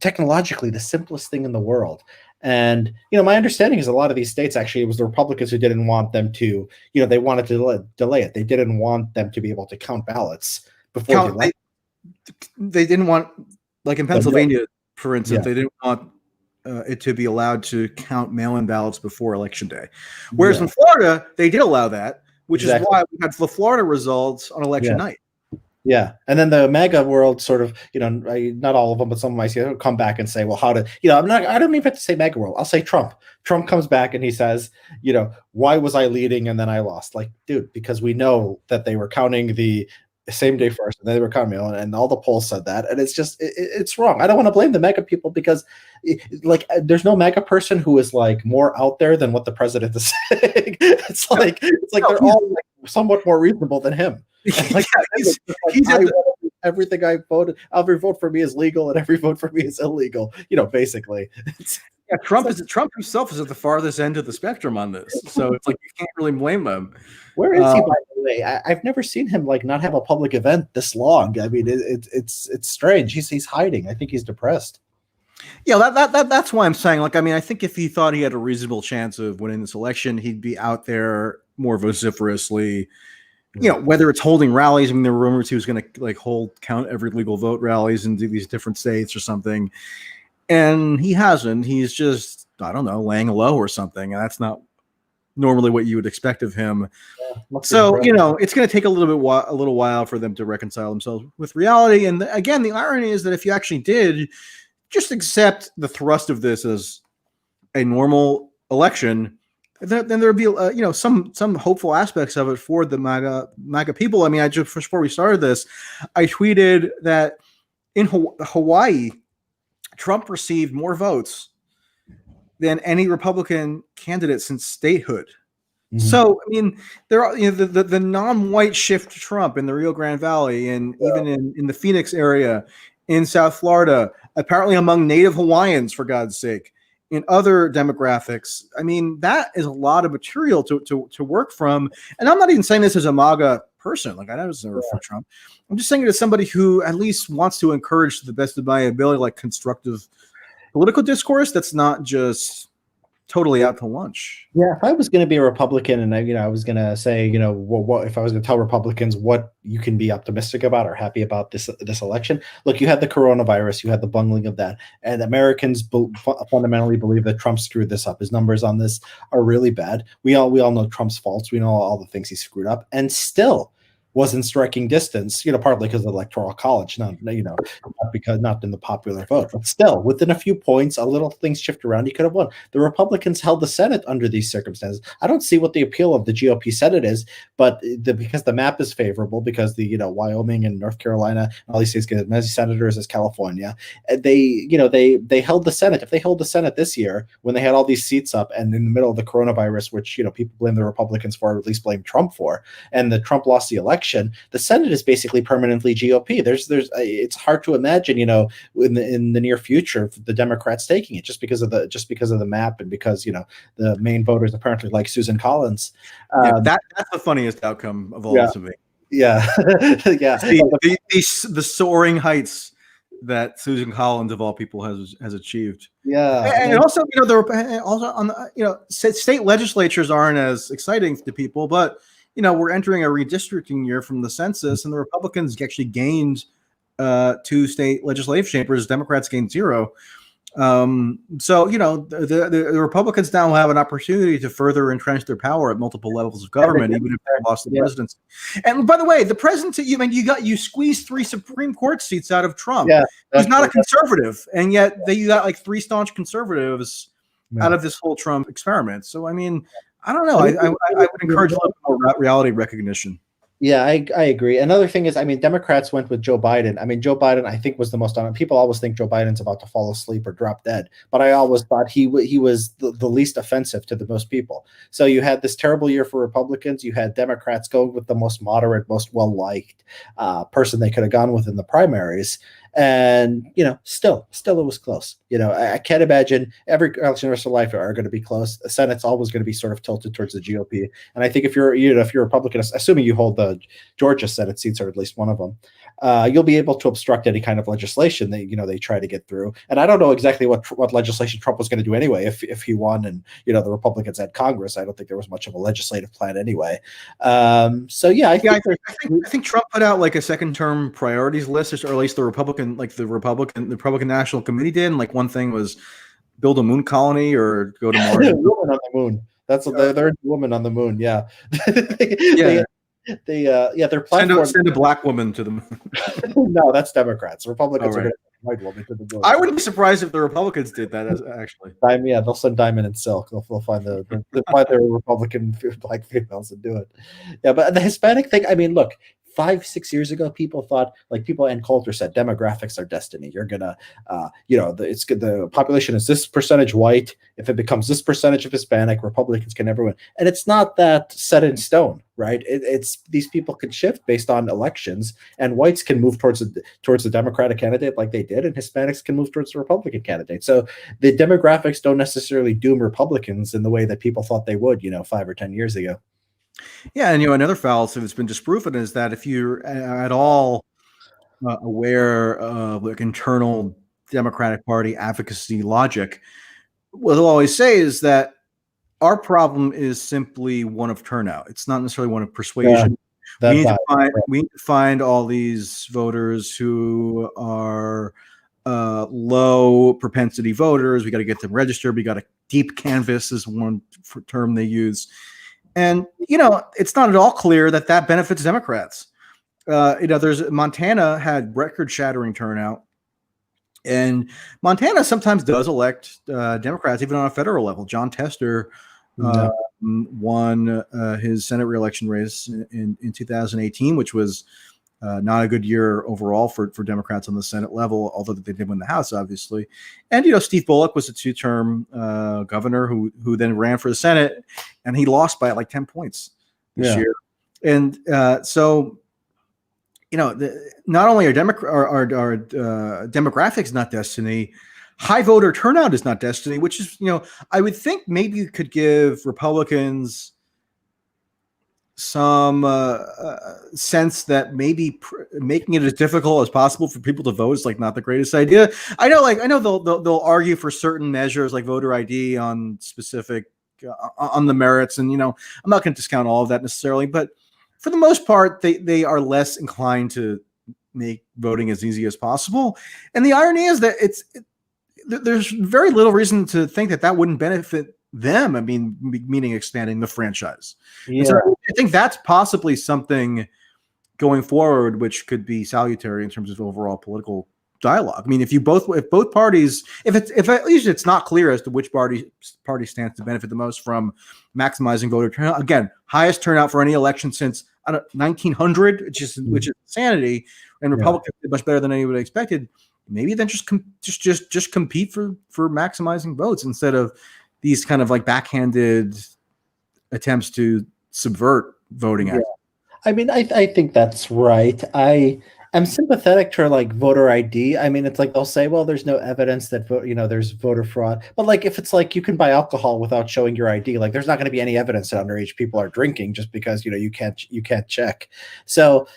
technologically the simplest thing in the world. And my understanding is a lot of these states, actually, it was the Republicans who didn't want them to, they wanted to delay it. They didn't want them to be able to count ballots before they didn't want, like in Pennsylvania, for instance, they didn't want it to be allowed to count mail-in ballots before Election Day. Whereas in Florida, they did allow that, which is why we had the Florida results on election night. Yeah, and then the MAGA world sort of, not all of them, but some of my see come back and say, well, how to, I don't even have to say MAGA world. I'll say Trump. Trump comes back and he says, why was I leading and then I lost? Like, dude, because we know that they were counting the same day first, and they were counting, and all the polls said that, and it's just, it's wrong. I don't want to blame the MAGA people because, there's no MAGA person who is like more out there than what the president is saying. It's like they're all like somewhat more reasonable than him. Like, everything I voted, every vote for me is legal and every vote for me is illegal. Basically. Trump himself is at the farthest end of the spectrum on this, so it's like you can't really blame him. Where is he, by the way? I've never seen him not have a public event this long. I mean, it's strange. He's hiding. I think he's depressed. Yeah, that's why I'm saying. I think if he thought he had a reasonable chance of winning this election, he'd be out there more vociferously. Whether it's holding rallies. I mean, there were rumors he was going to count every legal vote rallies in these different states or something. And he hasn't. He's just, I don't know, laying low or something. And that's not normally what you would expect of him. So, it's going to take a little while for them to reconcile themselves with reality. And again, the irony is that if you actually did just accept the thrust of this as a normal election, then there would be, some hopeful aspects of it for the MAGA people. I mean, just before we started this, I tweeted that in Hawaii, Trump received more votes than any Republican candidate since statehood. Mm-hmm. So, I mean, there are the non-white shift to Trump in the Rio Grande Valley and even in the Phoenix area, in South Florida, apparently among Native Hawaiians, for God's sake. In other demographics, I mean, that is a lot of material to work from. And I'm not even saying this as a MAGA person. I was never for Trump. I'm just saying it as somebody who at least wants to encourage, to the best of my ability, constructive political discourse that's not just totally out to lunch. Yeah, if I was going to be a Republican and I was going to say, what if I was going to tell Republicans what you can be optimistic about or happy about this election? Look, you had the coronavirus, you had the bungling of that, and Americans fundamentally believe that Trump screwed this up. His numbers on this are really bad. We all know Trump's faults. We know all the things he screwed up, and still was in striking distance, partly because of the Electoral College, not in the popular vote, but still within a few points, a little things shift around. He could have won. The Republicans held the Senate under these circumstances. I don't see what the appeal of the GOP Senate is, but because the map is favorable, because the Wyoming and North Carolina, all these states get as many senators as California, they held the Senate. If they hold the Senate this year, when they had all these seats up, and in the middle of the coronavirus, which people blame the Republicans for, or at least blame Trump for, and the Trump lost the election. The Senate is basically permanently GOP. It's hard to imagine, in the near future, the Democrats taking it just because of the map and because the main voters apparently like Susan Collins. That's the funniest outcome of all to me. Yeah, yeah. The soaring heights that Susan Collins of all people has achieved. Yeah, and also state legislatures aren't as exciting to people, but we're entering a redistricting year from the census, and the Republicans actually gained 2 state legislative chambers. Democrats gained 0. So, the Republicans now have an opportunity to further entrench their power at multiple levels of government, even if they lost the presidency. And by the way, the presidency, you squeezed 3 Supreme Court seats out of Trump. Yeah, he's not a conservative, and yet you got 3 staunch conservatives out of this whole Trump experiment. So, I mean, I don't know. I would encourage a little more reality recognition. Yeah, I agree. Another thing is, I mean, Democrats went with Joe Biden. I mean, Joe Biden, I think, was the most honest. People always think Joe Biden's about to fall asleep or drop dead, but I always thought he was the least offensive to the most people. So you had this terrible year for Republicans. You had Democrats going with the most moderate, most well-liked person they could have gone with in the primaries. And still it was close. I can't imagine every election the rest of life are going to be close. The Senate's always going to be sort of tilted towards the GOP. And I think if you're a Republican, assuming you hold the Georgia Senate seats or at least one of them, you'll be able to obstruct any kind of legislation that they try to get through. And I don't know exactly what legislation Trump was going to do anyway if he won and the Republicans had Congress. I don't think there was much of a legislative plan anyway. I think Trump put out like a second term priorities list, or at least the Republican National Committee did. And like one thing was build a moon colony or go to Mars. Woman on the moon. That's what they're woman on the moon. Yeah. Their platform. Send a black woman to the moon. No, that's Democrats. Republicans are going to send a white woman to the moon. I wouldn't be surprised if the Republicans did that. Actually, they'll send Diamond and Silk. They'll find their Republican black females and do it. Yeah, but the Hispanic thing. I mean, look. 5-6 years ago, people thought, like people Ann Coulter said, demographics are destiny. You're gonna, the population is this percentage white. If it becomes this percentage of Hispanic, Republicans can never win. And it's not that set in stone, right? It's these people can shift based on elections, and whites can move towards the Democratic candidate like they did, and Hispanics can move towards the Republican candidate. So the demographics don't necessarily doom Republicans in the way that people thought they would, 5 or 10 years ago. Yeah, and another fallacy that's been disproven is that if you're at all aware of like internal Democratic Party advocacy logic, what they'll always say is that our problem is simply one of turnout. It's not necessarily one of persuasion. We need to find all these voters who are low propensity voters. We got to get them registered. We got to deep canvass is one term they use. And, it's not at all clear that benefits Democrats. Montana had record shattering turnout, and Montana sometimes does elect Democrats, even on a federal level. John Tester won his Senate reelection race in 2018, which was not a good year overall for Democrats on the Senate level, although they did win the House, obviously. And, Steve Bullock was a 2-term governor who then ran for the Senate, and he lost by like 10 points this year. And so, not only are demographics not destiny, high voter turnout is not destiny, which is, I would think maybe you could give Republicans some sense that maybe making it as difficult as possible for people to vote is like not the greatest idea. I know they'll argue for certain measures like voter ID on specific on the merits, and I'm not going to discount all of that necessarily, but for the most part, they are less inclined to make voting as easy as possible. And the irony is that there's very little reason to think that wouldn't benefit them. I mean, meaning expanding the franchise. Yeah. So I think that's possibly something going forward, which could be salutary in terms of overall political dialogue. I mean, if both parties, if at least it's not clear as to which party stands to benefit the most from maximizing voter turnout. Again, highest turnout for any election since 1900, which is insanity, and Republicans did much better than anybody expected. Maybe then just compete for maximizing votes instead of these kind of like backhanded attempts to subvert voting act. I mean, I think that's right. I am sympathetic to like voter ID. I mean, it's like they'll say, well, there's no evidence that there's voter fraud. But like if it's like you can buy alcohol without showing your ID, like there's not going to be any evidence that underage people are drinking just because you can't check. So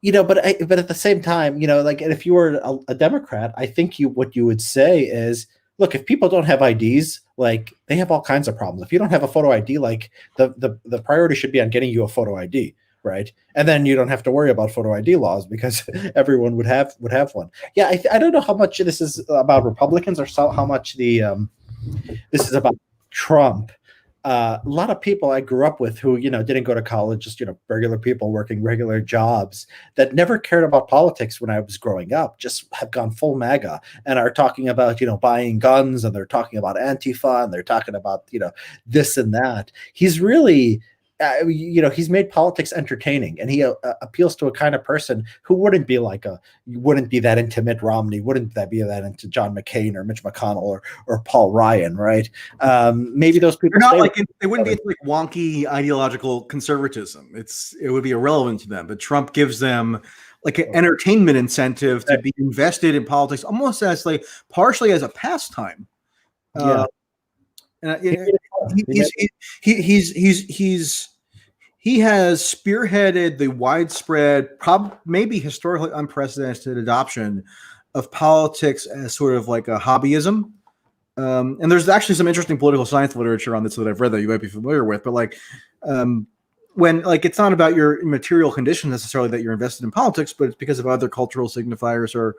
but at the same time, like if you were a Democrat, I think what you would say is, look, if people don't have IDs, like they have all kinds of problems. If you don't have a photo ID, like the priority should be on getting you a photo ID, right? And then you don't have to worry about photo ID laws because everyone would have one. Yeah, I don't know how much this is about Republicans or how much this is about Trump. a lot of people I grew up with who, didn't go to college, just, regular people working regular jobs that never cared about politics when I was growing up, just have gone full MAGA and are talking about, buying guns, and they're talking about Antifa, and they're talking about, this and that. He's really, he's made politics entertaining, and he appeals to a kind of person who wouldn't be that into Mitt Romney, wouldn't that be that into John McCain or Mitch McConnell or Paul Ryan, right? Maybe those people they're not like it wouldn't be like wonky ideological conservatism. It would be irrelevant to them. But Trump gives them like an entertainment incentive to be invested in politics, almost as like partially as a pastime. Yeah. He has spearheaded the widespread, maybe historically unprecedented adoption of politics as sort of like a hobbyism. And there's actually some interesting political science literature on this that I've read that you might be familiar with. But like, when like it's not about your material condition necessarily that you're invested in politics, but it's because of other cultural signifiers or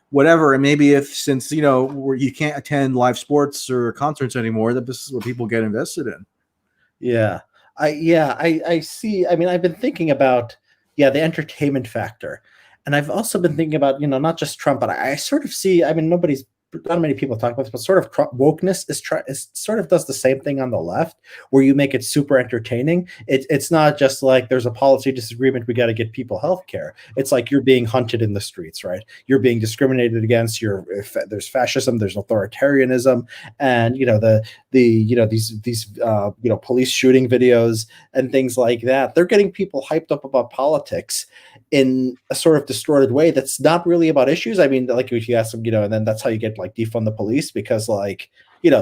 whatever. And maybe since you can't attend live sports or concerts anymore, that this is what people get invested in. Yeah. I see. I mean, I've been thinking about, the entertainment factor. And I've also been thinking about, not just Trump, but I sort of see, I mean, not many people talk about this, but sort of wokeness is sort of does the same thing on the left, where you make it super entertaining. It's not just like there's a policy disagreement, we got to get people health care. It's like you're being hunted in the streets, right? You're being discriminated against. There's fascism, there's authoritarianism, and these police shooting videos and things like that. They're getting people hyped up about politics in a sort of distorted way that's not really about issues. I mean, like if you ask them, and then that's how you get like defund the police, because like,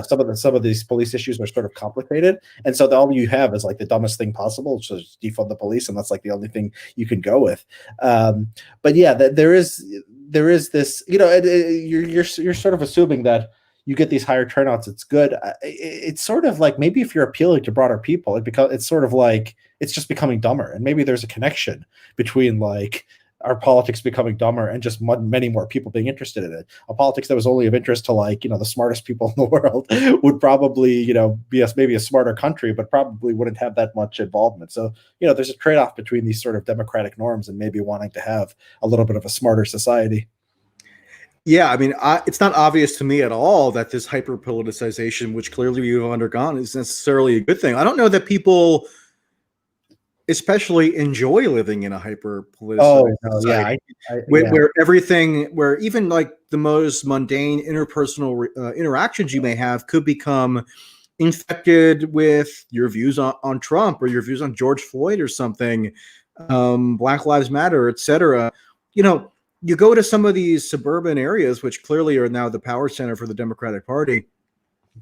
some of these police issues are sort of complicated. And so all you have is like the dumbest thing possible, which is defund the police. And that's like the only thing you can go with. But yeah, there is this, you're sort of assuming that you get these higher turnouts, it's good. It's sort of like, maybe if you're appealing to broader people, it's sort of like, it's just becoming dumber. And maybe there's a connection between like our politics becoming dumber and just many more people being interested in it. A politics that was only of interest to like, the smartest people in the world would probably, be maybe a smarter country, but probably wouldn't have that much involvement. So, there's a trade-off between these sort of democratic norms and maybe wanting to have a little bit of a smarter society. Yeah, I mean, it's not obvious to me at all that this hyper-politicization, which clearly we've undergone, is necessarily a good thing. I don't know that people especially enjoy living in a hyper-politicized society, where even like the most mundane interpersonal interactions you may have could become infected with your views on Trump or your views on George Floyd or something, Black Lives Matter, etc. You go to some of these suburban areas, which clearly are now the power center for the Democratic Party,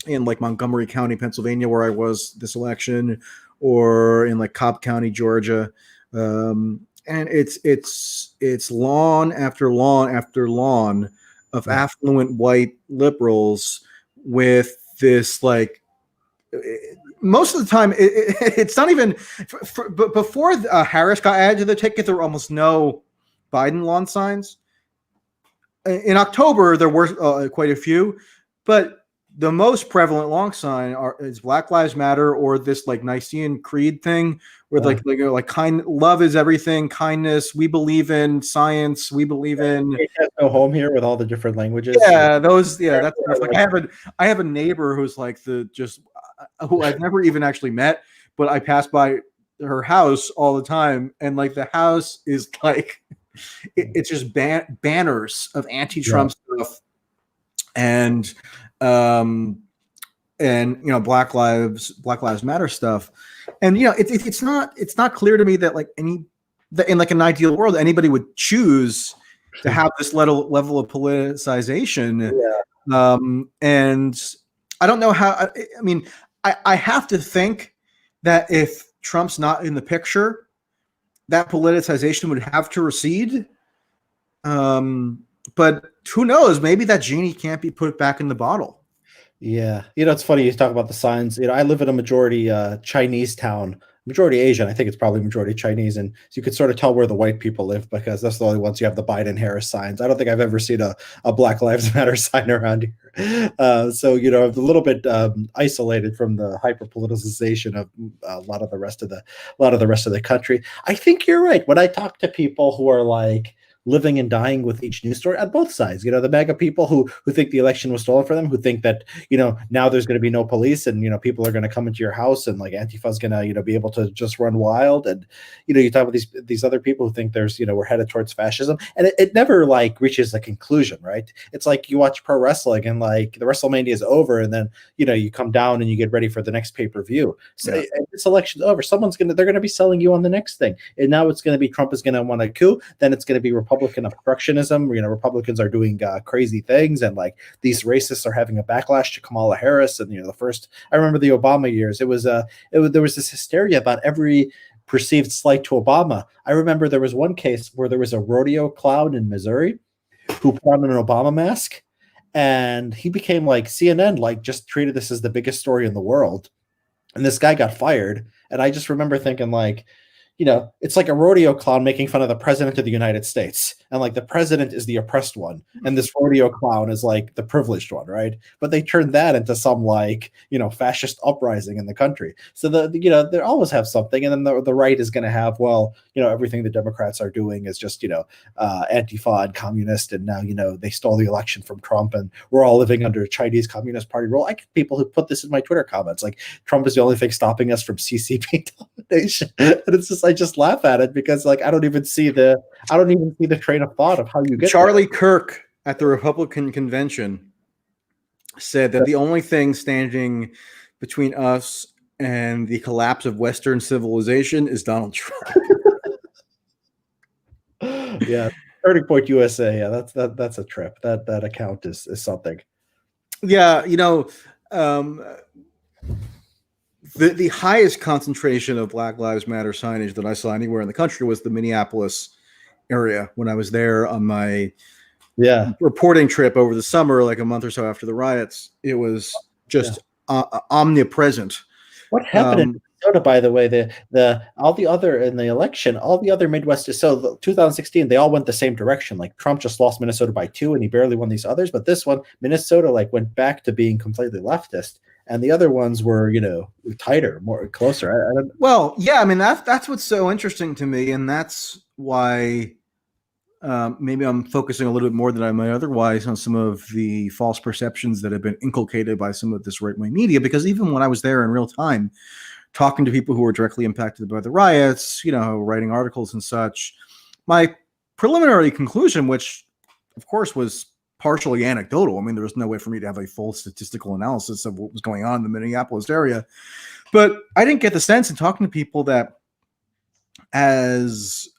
in like Montgomery County, Pennsylvania, where I was this election, or in like Cobb County, Georgia, and it's lawn after lawn after lawn of affluent white liberals with this like. Most of the time, it's not even. But before Harris got added to the ticket, there were almost no Biden lawn signs. In October, there were quite a few, but the most prevalent lawn sign is Black Lives Matter, or this like Nicene Creed thing, where love is everything, kindness. We believe in science. We believe in. No home here with all the different languages. Yeah, those. Yeah, that's like I have a neighbor who's like who I've never even actually met, but I pass by her house all the time, and like the house is like. It's just banners of anti-Trump stuff, and Black Lives Matter stuff, and it's not clear to me that like in like an ideal world anybody would choose to have this level of politicization. And I don't know how. I mean, I have to think that if Trump's not in the picture, that politicization would have to recede. But who knows? Maybe that genie can't be put back in the bottle. Yeah. It's funny you talk about the signs. I live in a majority Chinese town majority Asian. I think it's probably majority Chinese, and so you could sort of tell where the white people live because that's the only ones you have the Biden-Harris signs. I don't think I've ever seen a Black Lives Matter sign around here. So a little bit isolated from the hyper-politicization of a lot of the rest of the country. I think you're right. When I talk to people who are like living and dying with each news story on both sides, the MAGA people who think the election was stolen for them, who think that now there's going to be no police and people are going to come into your house and like Antifa is going to be able to just run wild, and you talk about these other people who think there's we're headed towards fascism, and it never like reaches a conclusion, right? It's like you watch pro wrestling and like the WrestleMania is over and then you come down and you get ready for the next pay-per-view. So this election's over, they're going to be selling you on the next thing, and now it's going to be Trump is going to want a coup, then it's going to be Republican obstructionism. Republicans are doing crazy things, and like these racists are having a backlash to Kamala Harris. And I remember the Obama years. There was this hysteria about every perceived slight to Obama. I remember there was one case where there was a rodeo clown in Missouri who put on an Obama mask, and he became like CNN like just treated this as the biggest story in the world, and this guy got fired. And I just remember thinking like, it's like a rodeo clown making fun of the president of the United States. And like the president is the oppressed one. And this rodeo clown is like the privileged one, right? But they turned that into some like, fascist uprising in the country. So they always have something. And then the right is going to have, everything the Democrats are doing is just, Antifa and communist. And now, they stole the election from Trump and we're all living under a Chinese Communist Party rule. I get people who put this in my Twitter comments, like Trump is the only thing stopping us from CCP domination. And it's just, I just laugh at it because like I don't even see the train of thought of how you get Charlie Kirk at the Republican convention said that the only thing standing between us and the collapse of Western civilization is Donald Trump. Yeah, Turning Point USA. Yeah, that's a trip. That account is something. Yeah, the highest concentration of Black Lives Matter signage that I saw anywhere in the country was the Minneapolis area when I was there on my reporting trip over the summer, like a month or so after the riots. It was just omnipresent. What happened in Minnesota, by the way? All the other in the election, all the other Midwest. So 2016, they all went the same direction. Like Trump just lost Minnesota by 2, and he barely won these others. But this one, Minnesota, like went back to being completely leftist. And the other ones were, tighter, more closer. Well, yeah, I mean that's what's so interesting to me, and that's why maybe I'm focusing a little bit more than I might otherwise on some of the false perceptions that have been inculcated by some of this right-wing media. Because even when I was there in real time, talking to people who were directly impacted by the riots, writing articles and such, my preliminary conclusion, which of course was partially anecdotal. I mean, there was no way for me to have a full statistical analysis of what was going on in the Minneapolis area. But I didn't get the sense in talking to people that as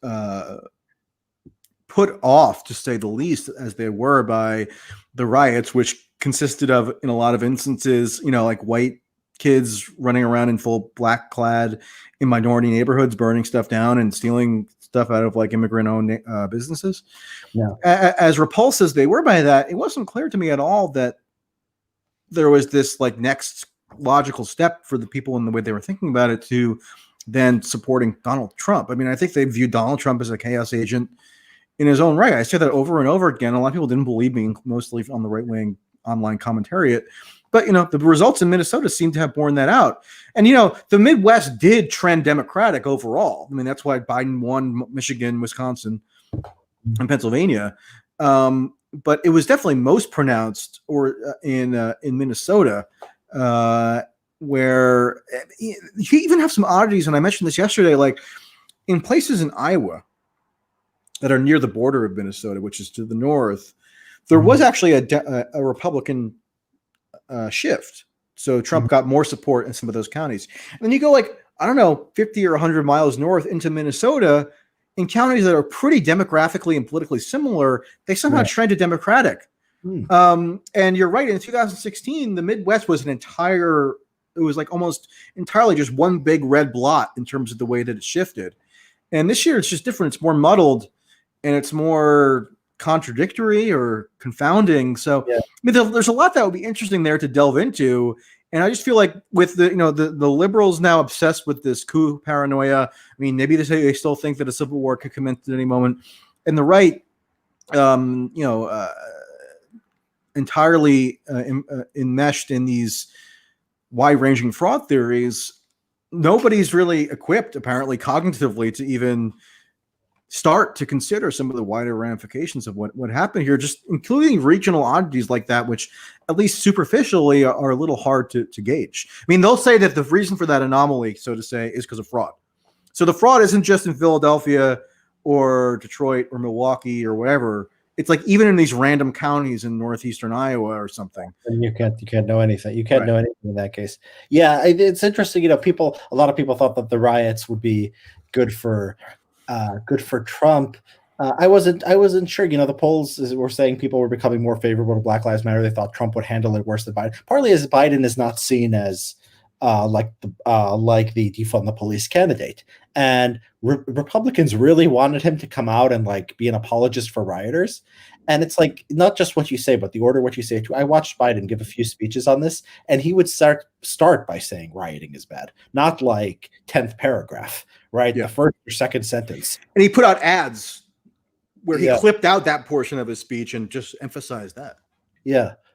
put off, to say the least, as they were by the riots, which consisted of, in a lot of instances, like white kids running around in full black clad in minority neighborhoods, burning stuff down and stealing stuff out of like immigrant-owned businesses. Yeah. As repulsed as they were by that, it wasn't clear to me at all that there was this like next logical step for the people in the way they were thinking about it to then supporting Donald Trump. I mean, I think they viewed Donald Trump as a chaos agent in his own right. I say that over and over again. A lot of people didn't believe me, mostly on the right-wing online commentariat. But, the results in Minnesota seem to have borne that out. And, the Midwest did trend Democratic overall. I mean, that's why Biden won Michigan, Wisconsin, and Pennsylvania. But it was definitely most pronounced in Minnesota, where you even have some oddities. And I mentioned this yesterday, like in places in Iowa that are near the border of Minnesota, which is to the north, there was actually a Republican shift. So Trump got more support in some of those counties. And then you go 50 or 100 miles north into Minnesota, in counties that are pretty demographically and politically similar, they somehow trended Democratic. And you're right. In 2016, the Midwest was it was like almost entirely just one big red blot in terms of the way that it shifted. And this year it's just different. It's more muddled and it's more contradictory or confounding. So I mean, there's a lot that would be interesting there to delve into And I just feel like with the the liberals now obsessed with this coup paranoia. I mean, maybe they still think that a civil war could commence at any moment, and the right, entirely enmeshed in these wide-ranging fraud theories. Nobody's really equipped, apparently, cognitively, to even start to consider some of the wider ramifications of what happened here, just including regional oddities like that, which at least superficially are a little hard to gauge. I mean, they'll say that the reason for that anomaly, so to say, is because of fraud. So the fraud isn't just in Philadelphia or Detroit or Milwaukee or whatever. It's like even in these random counties in northeastern Iowa or something. And you can't know anything. You can't know anything in that case. Yeah, it's interesting. A lot of people thought that the riots would be good for Trump. I wasn't sure. The polls were saying people were becoming more favorable to Black Lives Matter. They thought Trump would handle it worse than Biden. Partly as Biden is not seen as like the defund the police candidate, and Republicans really wanted him to come out and like be an apologist for rioters. And it's like not just what you say, but the order what you say too. I watched Biden give a few speeches on this, and he would start by saying rioting is bad, not like 10th paragraph, right? Yeah. The first or second sentence. And he put out ads where he clipped out that portion of his speech and just emphasized that.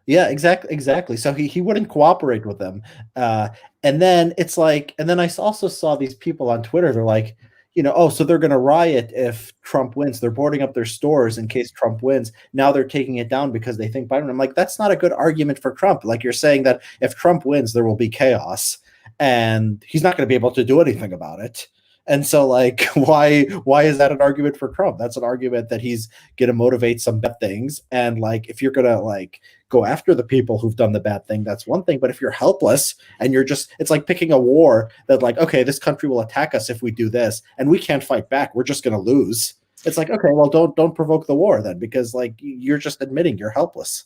Yeah, exactly. So he wouldn't cooperate with them, and then it's like, and then I also saw these people on Twitter. They're like, oh, so they're going to riot if Trump wins. They're boarding up their stores in case Trump wins. Now they're taking it down because they think Biden. I'm like, that's not a good argument for Trump. Like you're saying that if Trump wins, there will be chaos, and he's not going to be able to do anything about it. And so, like, why is that an argument for Trump? That's an argument that he's going to motivate some bad things. And like, if you're going to like go after the people who've done the bad thing, that's one thing. But if you're helpless and it's like picking a war that like, okay, this country will attack us if we do this, and we can't fight back. We're just going to lose. It's like, okay, well, don't provoke the war then, because like you're just admitting you're helpless.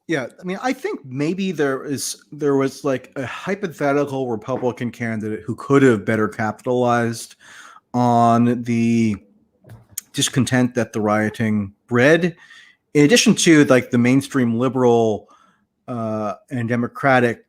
Yeah, I mean, I think maybe there was like a hypothetical Republican candidate who could have better capitalized on the discontent that the rioting bred, in addition to like the mainstream liberal and democratic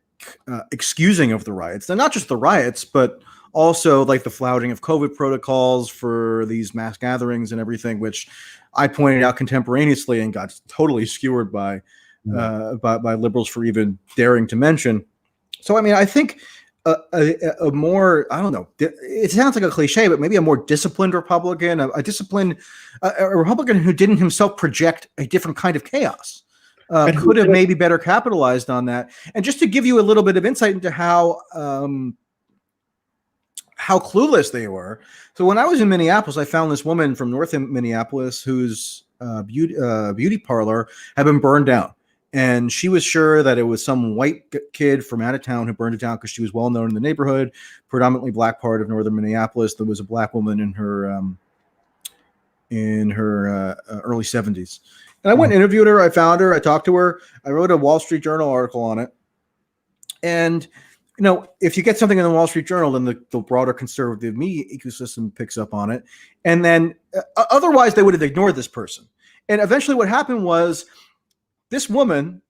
excusing of the riots. And not just the riots, but also like the flouting of COVID protocols for these mass gatherings and everything, which I pointed out contemporaneously and got totally skewered by liberals for even daring to mention. So, I mean, I think a more, I don't know, it sounds like a cliche, but maybe a more disciplined Republican, a Republican who didn't himself project a different kind of chaos, could have maybe better capitalized on that. And just to give you a little bit of insight into how clueless they were. So when I was in Minneapolis, I found this woman from north Minneapolis whose beauty parlor had been burned down. And she was sure that it was some white kid from out of town who burned it down because she was well known in the neighborhood, predominantly black part of northern Minneapolis. There was a black woman in her early 70s. And I went and interviewed her. I found her. I talked to her. I wrote a Wall Street Journal article on it. And if you get something in the Wall Street Journal, then the broader conservative media ecosystem picks up on it. And then otherwise they would have ignored this person. And eventually what happened was this woman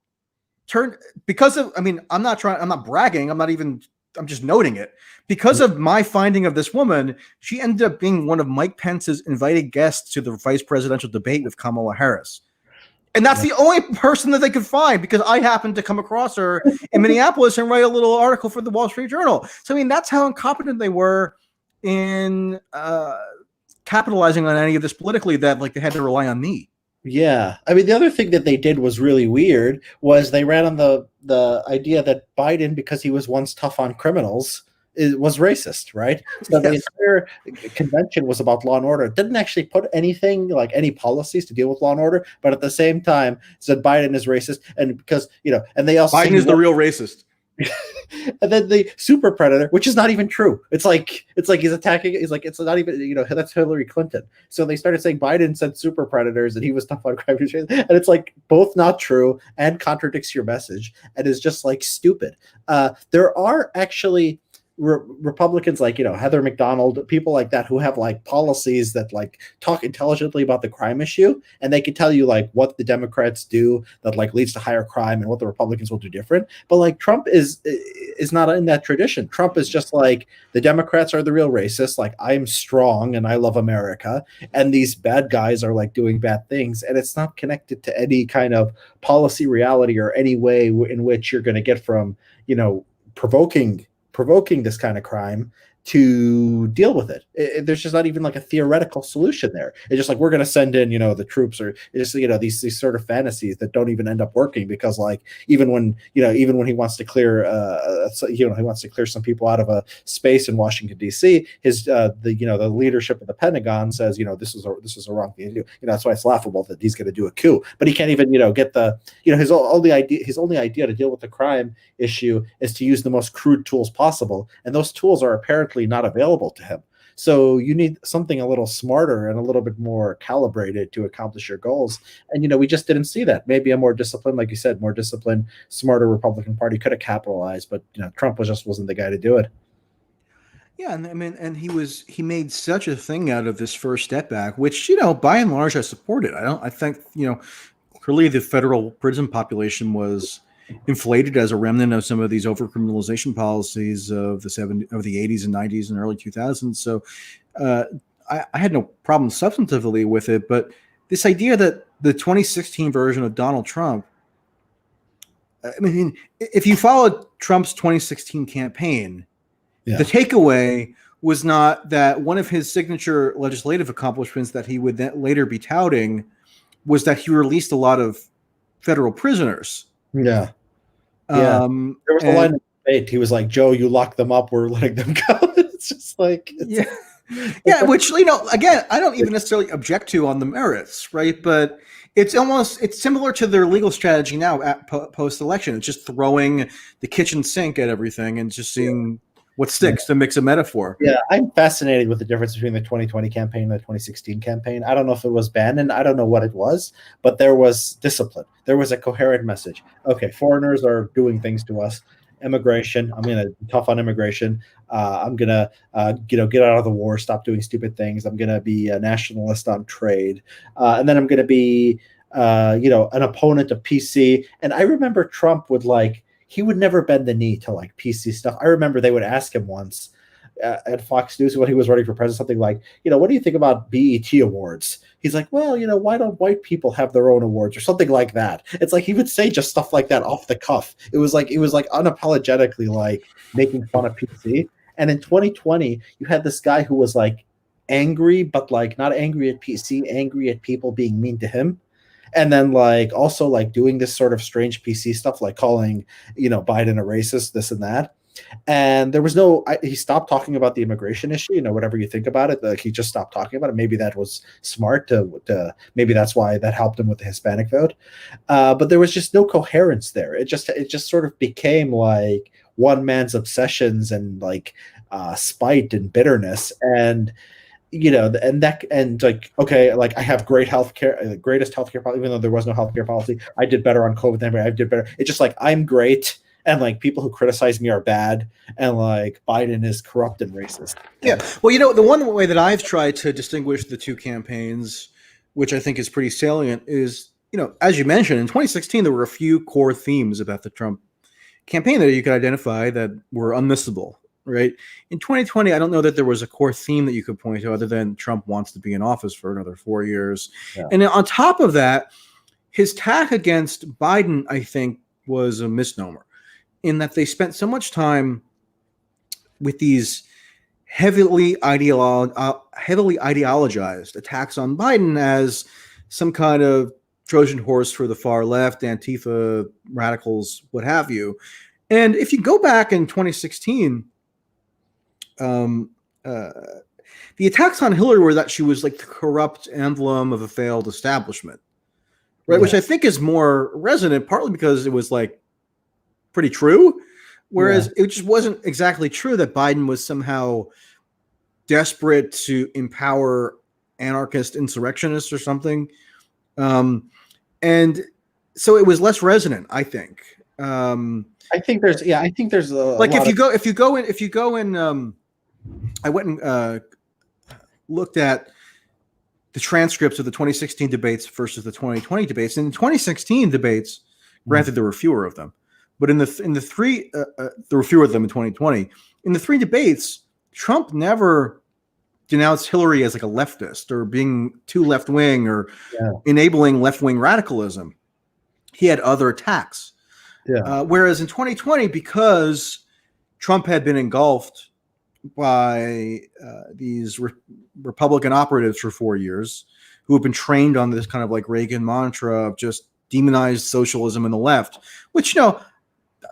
turned, because of, I mean, I'm not bragging. I'm just noting it. Because of my finding of this woman, she ended up being one of Mike Pence's invited guests to the vice presidential debate with Kamala Harris. And that's the only person that they could find, because I happened to come across her in Minneapolis and write a little article for the Wall Street Journal. So, I mean, that's how incompetent they were in capitalizing on any of this politically, that like they had to rely on me. Yeah. I mean, the other thing that they did was really weird was they ran on the idea that Biden, because he was once tough on criminals, was racist, right? So the entire convention was about law and order. It didn't actually put anything, like any policies to deal with law and order, but at the same time said Biden is racist, and because and they also Biden is the real racist. And then the super predator, which is not even true. It's like he's attacking. He's like, it's not even, that's Hillary Clinton. So they started saying Biden said super predators and he was tough on crime. And it's like both not true and contradicts your message and is just like stupid. There are actually Republicans like, Heather McDonald, people like that who have like policies that like talk intelligently about the crime issue, and they can tell you like what the Democrats do that like leads to higher crime and what the Republicans will do different. But like Trump is not in that tradition. Trump is just like, the Democrats are the real racists. Like, I'm strong and I love America, and these bad guys are like doing bad things, and it's not connected to any kind of policy reality or any way in which you're going to get from, provoking this kind of crime to deal with it. There's just not even like a theoretical solution there. It's just like, we're going to send in, the troops, or it's just, these sort of fantasies that don't even end up working, because like, even when he wants to clear, he wants to clear some people out of a space in Washington, D.C., his, the leadership of the Pentagon says, this is a wrong thing to do. That's why it's laughable that he's going to do a coup, but he can't even, get the, his only idea to deal with the crime issue is to use the most crude tools possible. And those tools are apparently not available to him. So you need something a little smarter and a little bit more calibrated to accomplish your goals. And, we just didn't see that. Maybe a more disciplined, like you said, smarter Republican Party could have capitalized, but, Trump wasn't the guy to do it. Yeah, and I mean, and he made such a thing out of this First Step Act, which, by and large I supported. I think, clearly the federal prison population was inflated as a remnant of some of these overcriminalization policies of the 80s and 90s and early 2000s. So I had no problem substantively with it, but this idea that the 2016 version of Donald Trump, I mean, if you followed Trump's 2016 campaign, the takeaway was not that one of his signature legislative accomplishments that he would then later be touting was that he released a lot of federal prisoners. Yeah. Yeah. There was a line of debate. He was like, Joe, you lock them up, we're letting them go. It's just like, yeah, which, again, I don't even necessarily object to on the merits, right? But it's similar to their legal strategy now at post-election. It's just throwing the kitchen sink at everything and just seeing what sticks, to mix a metaphor. Yeah, I'm fascinated with the difference between the 2020 campaign and the 2016 campaign. I don't know if it was Bannon. I don't know what it was, but there was discipline. There was a coherent message. Okay, foreigners are doing things to us. Immigration, I'm going to be tough on immigration. I'm going to, get out of the war, stop doing stupid things. I'm going to be a nationalist on trade. And then I'm going to be, an opponent of PC. And I remember Trump he would never bend the knee to like PC stuff. I remember they would ask him once at Fox News when he was running for president, something like, what do you think about BET awards? He's like, well, why don't white people have their own awards, or something like that? It's like he would say just stuff like that off the cuff. It was like unapologetically like making fun of PC. And in 2020, you had this guy who was like angry, but like not angry at PC, angry at people being mean to him. And then like also like doing this sort of strange PC stuff, like calling, Biden a racist, this and that. And there was he stopped talking about the immigration issue, whatever you think about it, like he just stopped talking about it. Maybe that was smart to maybe that's why that helped him with the Hispanic vote. But there was just no coherence there. It just sort of became like one man's obsessions and like spite and bitterness. And okay, like I have great healthcare, greatest healthcare policy, even though there was no healthcare policy. I did better on COVID than I did better. It's just like, I'm great, and like people who criticize me are bad, and like Biden is corrupt and racist. Yeah. Well, the one way that I've tried to distinguish the two campaigns, which I think is pretty salient, is, as you mentioned, in 2016, there were a few core themes about the Trump campaign that you could identify that were unmissable. Right. In 2020, I don't know that there was a core theme that you could point to other than Trump wants to be in office for another 4 years. Yeah. And on top of that, his tack against Biden, I think, was a misnomer in that they spent so much time with these heavily ideologized attacks on Biden as some kind of Trojan horse for the far left, Antifa, radicals, what have you. And if you go back in 2016, the attacks on Hillary were that she was like the corrupt emblem of a failed establishment, right? Yeah. Which I think is more resonant, partly because it was like pretty true, whereas it just wasn't exactly true that Biden was somehow desperate to empower anarchist insurrectionists or something. And so it was less resonant, I think. I think there's a Like lot if you go in, I went and looked at the transcripts of the 2016 debates versus the 2020 debates. In the 2016 debates, granted there were fewer of them, but in the three there were fewer of them in 2020. In the three debates, Trump never denounced Hillary as like a leftist or being too left wing or enabling left wing radicalism. He had other attacks. Whereas in 2020, because Trump had been engulfed by these Republican operatives for 4 years who have been trained on this kind of like Reagan mantra of just demonized socialism in the left, which,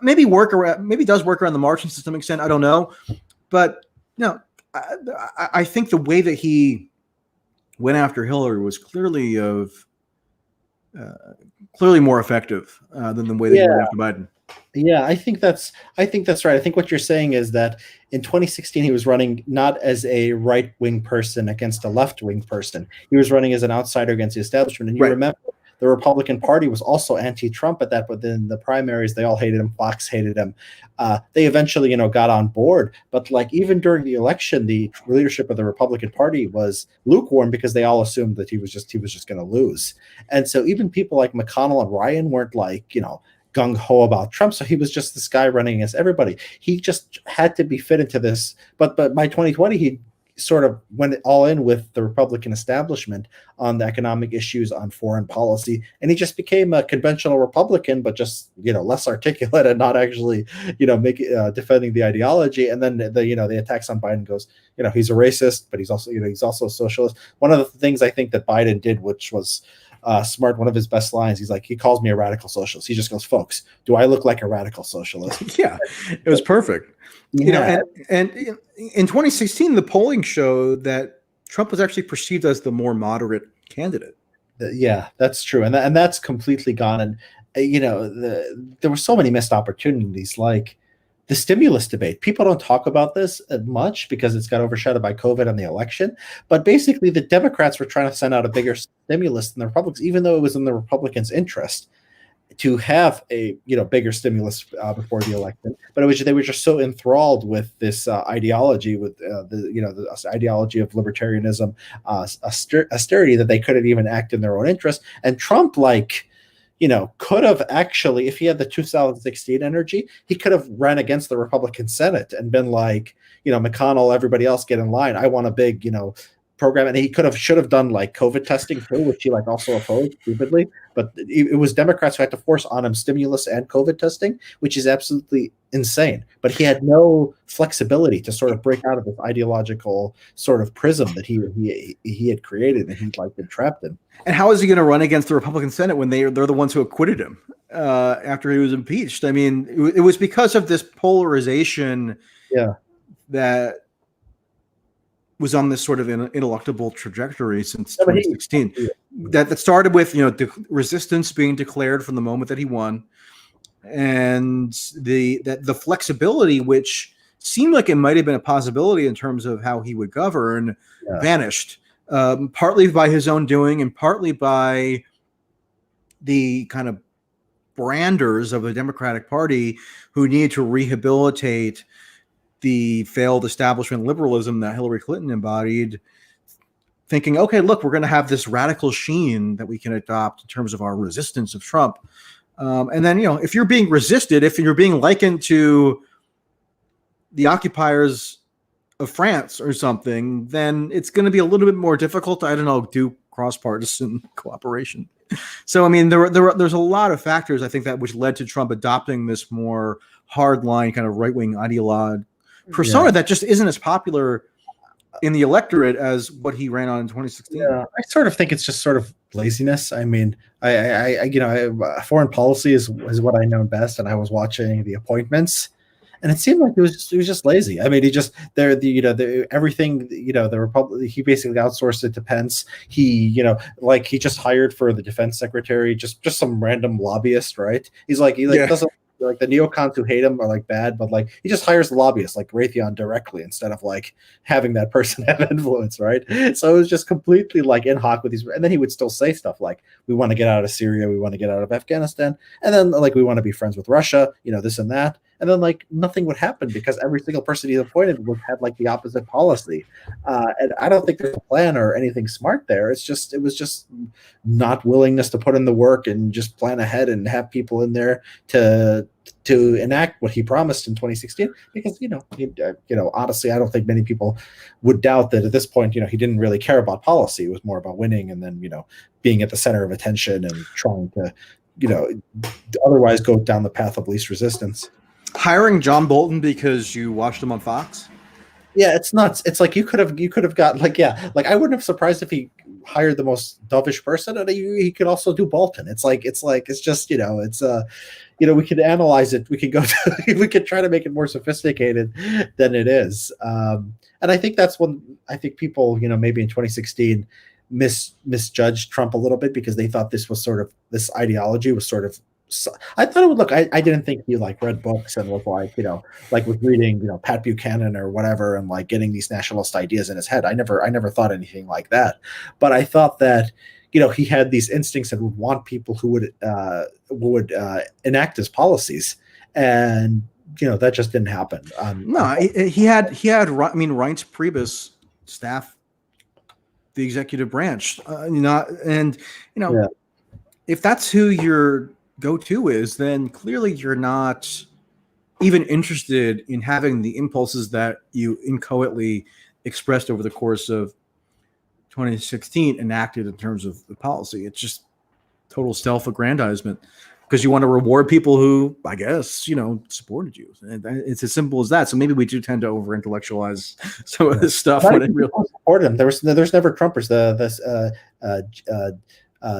maybe does work around the margins to some extent. I don't know. But, I think the way that he went after Hillary was clearly more effective than the way that he went after Biden. Yeah, I think that's right. I think what you're saying is that in 2016 he was running not as a right-wing person against a left-wing person. He was running as an outsider against the establishment. And you remember the Republican Party was also anti-Trump at that, but in the primaries they all hated him. Fox hated him. They eventually, got on board. But like even during the election, the leadership of the Republican Party was lukewarm because they all assumed that he was just going to lose. And so even people like McConnell and Ryan weren't like, gung-ho about Trump. So he was just this guy running against everybody. He just had to be fit into this. But by 2020, he sort of went all in with the Republican establishment on the economic issues, on foreign policy. And he just became a conventional Republican, but just, less articulate and not actually, defending the ideology. And then the attacks on Biden goes, he's a racist, but he's also a socialist. One of the things I think that Biden did, which was smart, one of his best lines, he calls me a radical socialist. He just goes, folks, do I look like a radical socialist? Yeah, it was perfect. And in 2016, the polling showed that Trump was actually perceived as the more moderate candidate. Yeah, that's true. And that's completely gone. And, there were so many missed opportunities, like the stimulus debate. People don't talk about this much because it's got overshadowed by COVID and the election. But basically, the Democrats were trying to send out a bigger stimulus than the Republicans, even though it was in the Republicans' interest to have a bigger stimulus before the election. But they were just so enthralled with this ideology, with the ideology of libertarianism, austerity, that they couldn't even act in their own interest. And Trump, could have actually, if he had the 2016 energy, he could have ran against the Republican Senate and been like, McConnell, everybody else get in line. I want a big, program. And he should have done like COVID testing too, which he also opposed stupidly. But it was Democrats who had to force on him stimulus and COVID testing, which is absolutely insane. But he had no flexibility to sort of break out of this ideological sort of prism that he had created and he'd been trapped in. And how is he going to run against the Republican Senate when they're the ones who acquitted him after he was impeached? I mean, it was because of this polarization that was on this sort of ineluctable trajectory since 2016. That started with resistance being declared from the moment that he won, and the flexibility, which seemed like it might have been a possibility in terms of how he would govern, vanished. Partly by his own doing, and partly by the kind of branders of the Democratic Party who needed to rehabilitate the failed establishment liberalism that Hillary Clinton embodied, thinking, okay, look, we're going to have this radical sheen that we can adopt in terms of our resistance of Trump. And then, if you're being resisted, if you're being likened to the occupiers of France or something, then it's going to be a little bit more difficult to, do cross-partisan cooperation. So, I mean, there's a lot of factors, I think, which led to Trump adopting this more hardline kind of right-wing ideologue persona that just isn't as popular in the electorate as what he ran on in 2016. Yeah, I sort of think it's just sort of laziness. I mean, foreign policy is what I know best, and I was watching The Appointments, and it seemed like he was just lazy. I mean, everything, the Republic, he basically outsourced it to Pence. He, he just hired for the defense secretary, just some random lobbyist, right? He doesn't like the neocons who hate him are like bad, but like he just hires the lobbyists like Raytheon directly instead of like having that person have influence, right? So it was just completely like in hoc with these, and then he would still say stuff like, "We want to get out of Syria, we want to get out of Afghanistan, and then like we want to be friends with Russia, you know, this and that." And then like nothing would happen because every single person he appointed had like the opposite policy. And I don't think there's a plan or anything smart there. It was just not willingness to put in the work and just plan ahead and have people in there to enact what he promised in 2016. Because honestly, I don't think many people would doubt that at this point, he didn't really care about policy. It was more about winning and then being at the center of attention and trying to otherwise go down the path of least resistance. Hiring John Bolton because you watched him on Fox? Yeah, it's nuts. It's like you could have got like I wouldn't have surprised if he hired the most dovish person, and he could also do Bolton. It's just we could analyze it. We could go to, we could try to make it more sophisticated than it is. And I think that's when I think people maybe in 2016 misjudged Trump a little bit because they thought this ideology was sort of. I thought it would look. I didn't think he like read books and was like was reading Pat Buchanan or whatever and like getting these nationalist ideas in his head. I never thought anything like that. But I thought that he had these instincts and would want people who would enact his policies, and that just didn't happen. No, he had. I mean, Reince Priebus staff the executive branch, if that's who you're go-to is, then clearly you're not even interested in having the impulses that you inchoately expressed over the course of 2016 enacted in terms of the policy. It's just total self-aggrandizement because you want to reward people who, I guess, supported you. And it's as simple as that. So maybe we do tend to over-intellectualize some of this stuff. When it really support him. There's never Trumpers.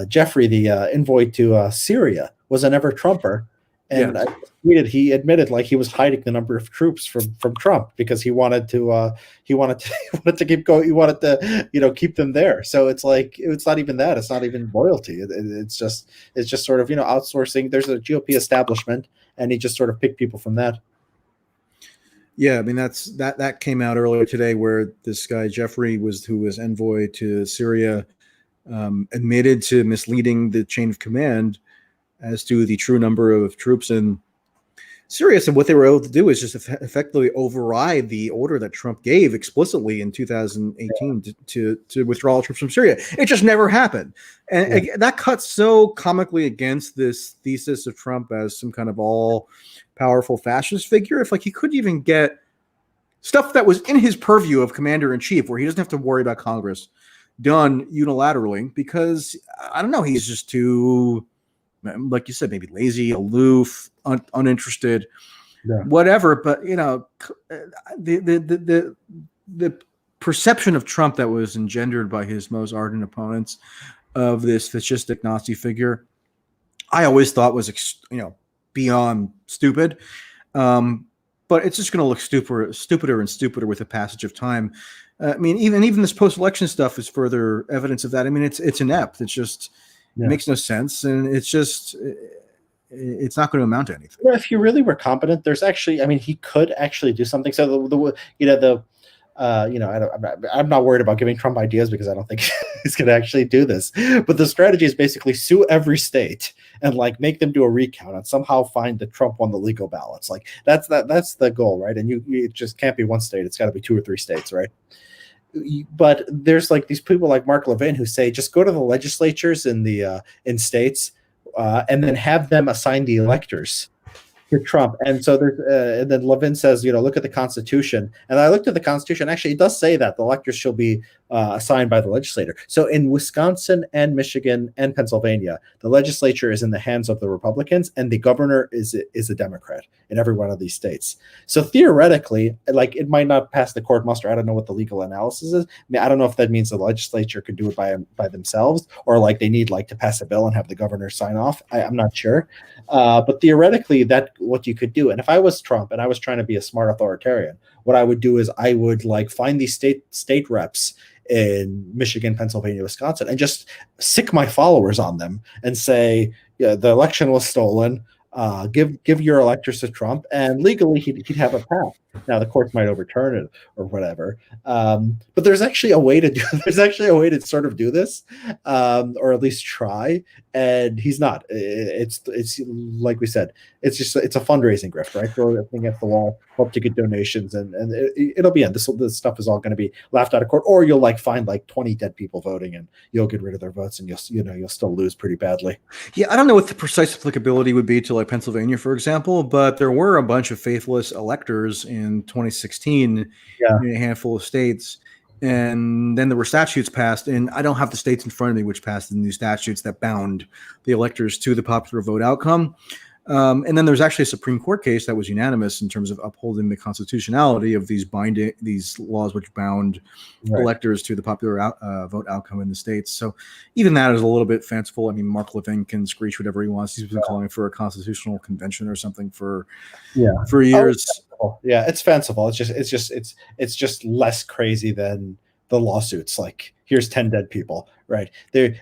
Jeffrey, the envoy to Syria, was a never Trumper, and I tweeted he admitted like he was hiding the number of troops from Trump because he wanted to keep going. He wanted to keep them there. So it's like it's not even that. It's not even loyalty. It's just sort of outsourcing. There's a GOP establishment, and he just sort of picked people from that. Yeah, I mean that came out earlier today where this guy Jeffrey who was envoy to Syria. Admitted to misleading the chain of command as to the true number of troops in Syria. And what they were able to do is just effectively override the order that Trump gave explicitly in 2018 to withdraw troops from Syria. It just never happened. And that cuts so comically against this thesis of Trump as some kind of all-powerful fascist figure. If he couldn't even get stuff that was in his purview of commander-in-chief, where he doesn't have to worry about Congress, done unilaterally because I don't know, he's just too, like you said, maybe lazy, aloof, uninterested, whatever. But the perception of Trump that was engendered by his most ardent opponents of this fascistic Nazi figure, I always thought was beyond stupid. But it's just going to look stupider and stupider with the passage of time. I mean, even this post-election stuff is further evidence of that. I mean, it's inept. It's just it makes no sense, and it's not going to amount to anything. If you really were competent, there's actually, I mean, he could actually do something. So I'm not worried about giving Trump ideas because I don't think he's going to actually do this. But the strategy is basically sue every state and make them do a recount and somehow find that Trump won the legal ballots. That's the goal, right? And it just can't be one state; it's got to be 2 or 3 states, right? But there's these people like Mark Levin who say just go to the legislatures in states and then have them assign the electors to Trump. And so and then Levin says, look at the Constitution. And I looked at the Constitution. Actually, it does say that the electors shall be assigned by the legislator. So in Wisconsin and Michigan and Pennsylvania, the legislature is in the hands of the Republicans and the governor is a Democrat in every one of these states. So theoretically, it might not pass the court muster. I don't know what the legal analysis is. I mean, I don't know if that means the legislature could do it by themselves or they need to pass a bill and have the governor sign off. I'm not sure. But theoretically, that what you could do. And if I was Trump and I was trying to be a smart authoritarian, what I would do is I would find these state reps in Michigan, Pennsylvania, Wisconsin, and just sick my followers on them and say, yeah, the election was stolen. give your electors to Trump, and legally he'd have a path. Now the courts might overturn it or whatever, but there's actually a way to do. There's actually a way to sort of do this, or at least try. And he's not. It's like we said. It's a fundraising grift, right? Throw that thing at the wall, hope to get donations, and it'll be end. This stuff is all going to be laughed out of court, or you'll like find like 20 dead people voting, and you'll get rid of their votes, and you'll still lose pretty badly. Yeah, I don't know what the precise applicability would be to like Pennsylvania, for example, but there were a bunch of faithless electors in 2016 in a handful of states. And then there were statutes passed, and I don't have the states in front of me which passed the new statutes that bound the electors to the popular vote outcome. And then there's actually a Supreme Court case that was unanimous in terms of upholding the constitutionality of these laws which bound electors to the popular vote outcome in the states. So even that is a little bit fanciful. I mean, Mark Levin can screech whatever he wants. He's been calling for a constitutional convention or something for years. Yeah, it's fanciful. It's just less crazy than the lawsuits. Like, here's 10 dead people, right there.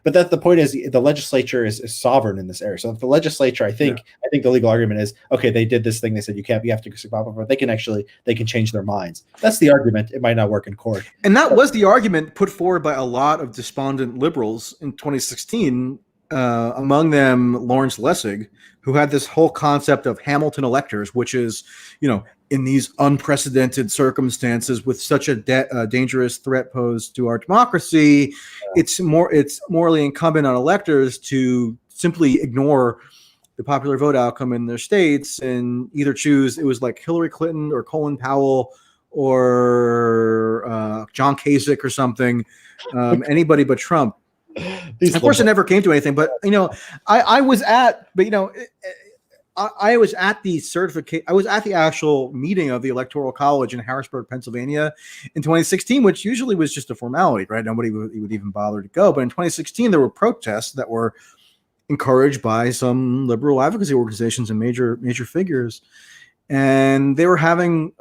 But that's the point, is the legislature is sovereign in this area. So if the legislature, I think the legal argument is, okay, they did this thing, they said you have to blah, blah, blah. They can change their minds. That's the argument. It might not work in court. And that was the argument put forward by a lot of despondent liberals in 2016. Among them, Lawrence Lessig, who had this whole concept of Hamilton electors, which is, in these unprecedented circumstances with such a dangerous threat posed to our democracy, it's morally incumbent on electors to simply ignore the popular vote outcome in their states and either choose, it was like Hillary Clinton or Colin Powell or John Kasich or something, anybody but Trump. Of course, it never came to anything, but I was at the certificate. I was at the actual meeting of the Electoral College in Harrisburg, Pennsylvania, in 2016, which usually was just a formality, right? Nobody would even bother to go. But in 2016, there were protests that were encouraged by some liberal advocacy organizations and major figures, and they were having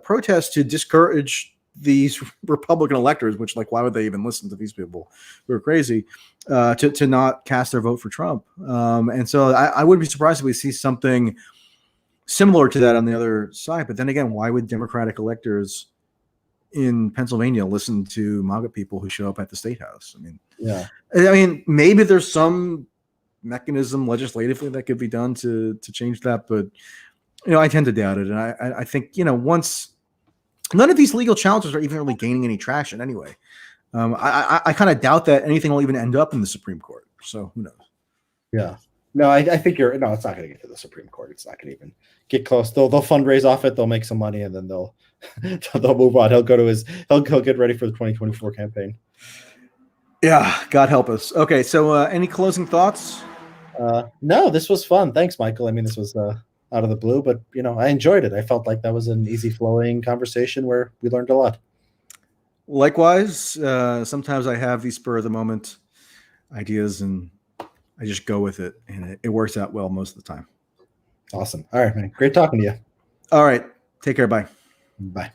protests to discourage these Republican electors, which, like, why would they even listen to these people who are crazy, to not cast their vote for Trump. And so I wouldn't be surprised if we see something similar to that on the other side. But then again, why would Democratic electors in Pennsylvania listen to MAGA people who show up at the State House? I mean, maybe there's some mechanism legislatively that could be done to change that, but I tend to doubt it. And I think once none of these legal challenges are even really gaining any traction anyway. I kind of doubt that anything will even end up in the Supreme Court. So who knows? Yeah. No, I think it's not going to get to the Supreme Court. It's not going to even get close. They'll fundraise off it. They'll make some money, and then they'll move on. He'll get ready for the 2024 campaign. Yeah, God help us. Okay, so any closing thoughts? No, this was fun. Thanks, Michael. I mean, this was out of the blue, but I enjoyed it. I felt like that was an easy flowing conversation where we learned a lot. Likewise, sometimes I have these spur of the moment ideas and I just go with it, and it works out well most of the time. Awesome. All right, man. Great talking to you. All right. Take care. Bye. Bye.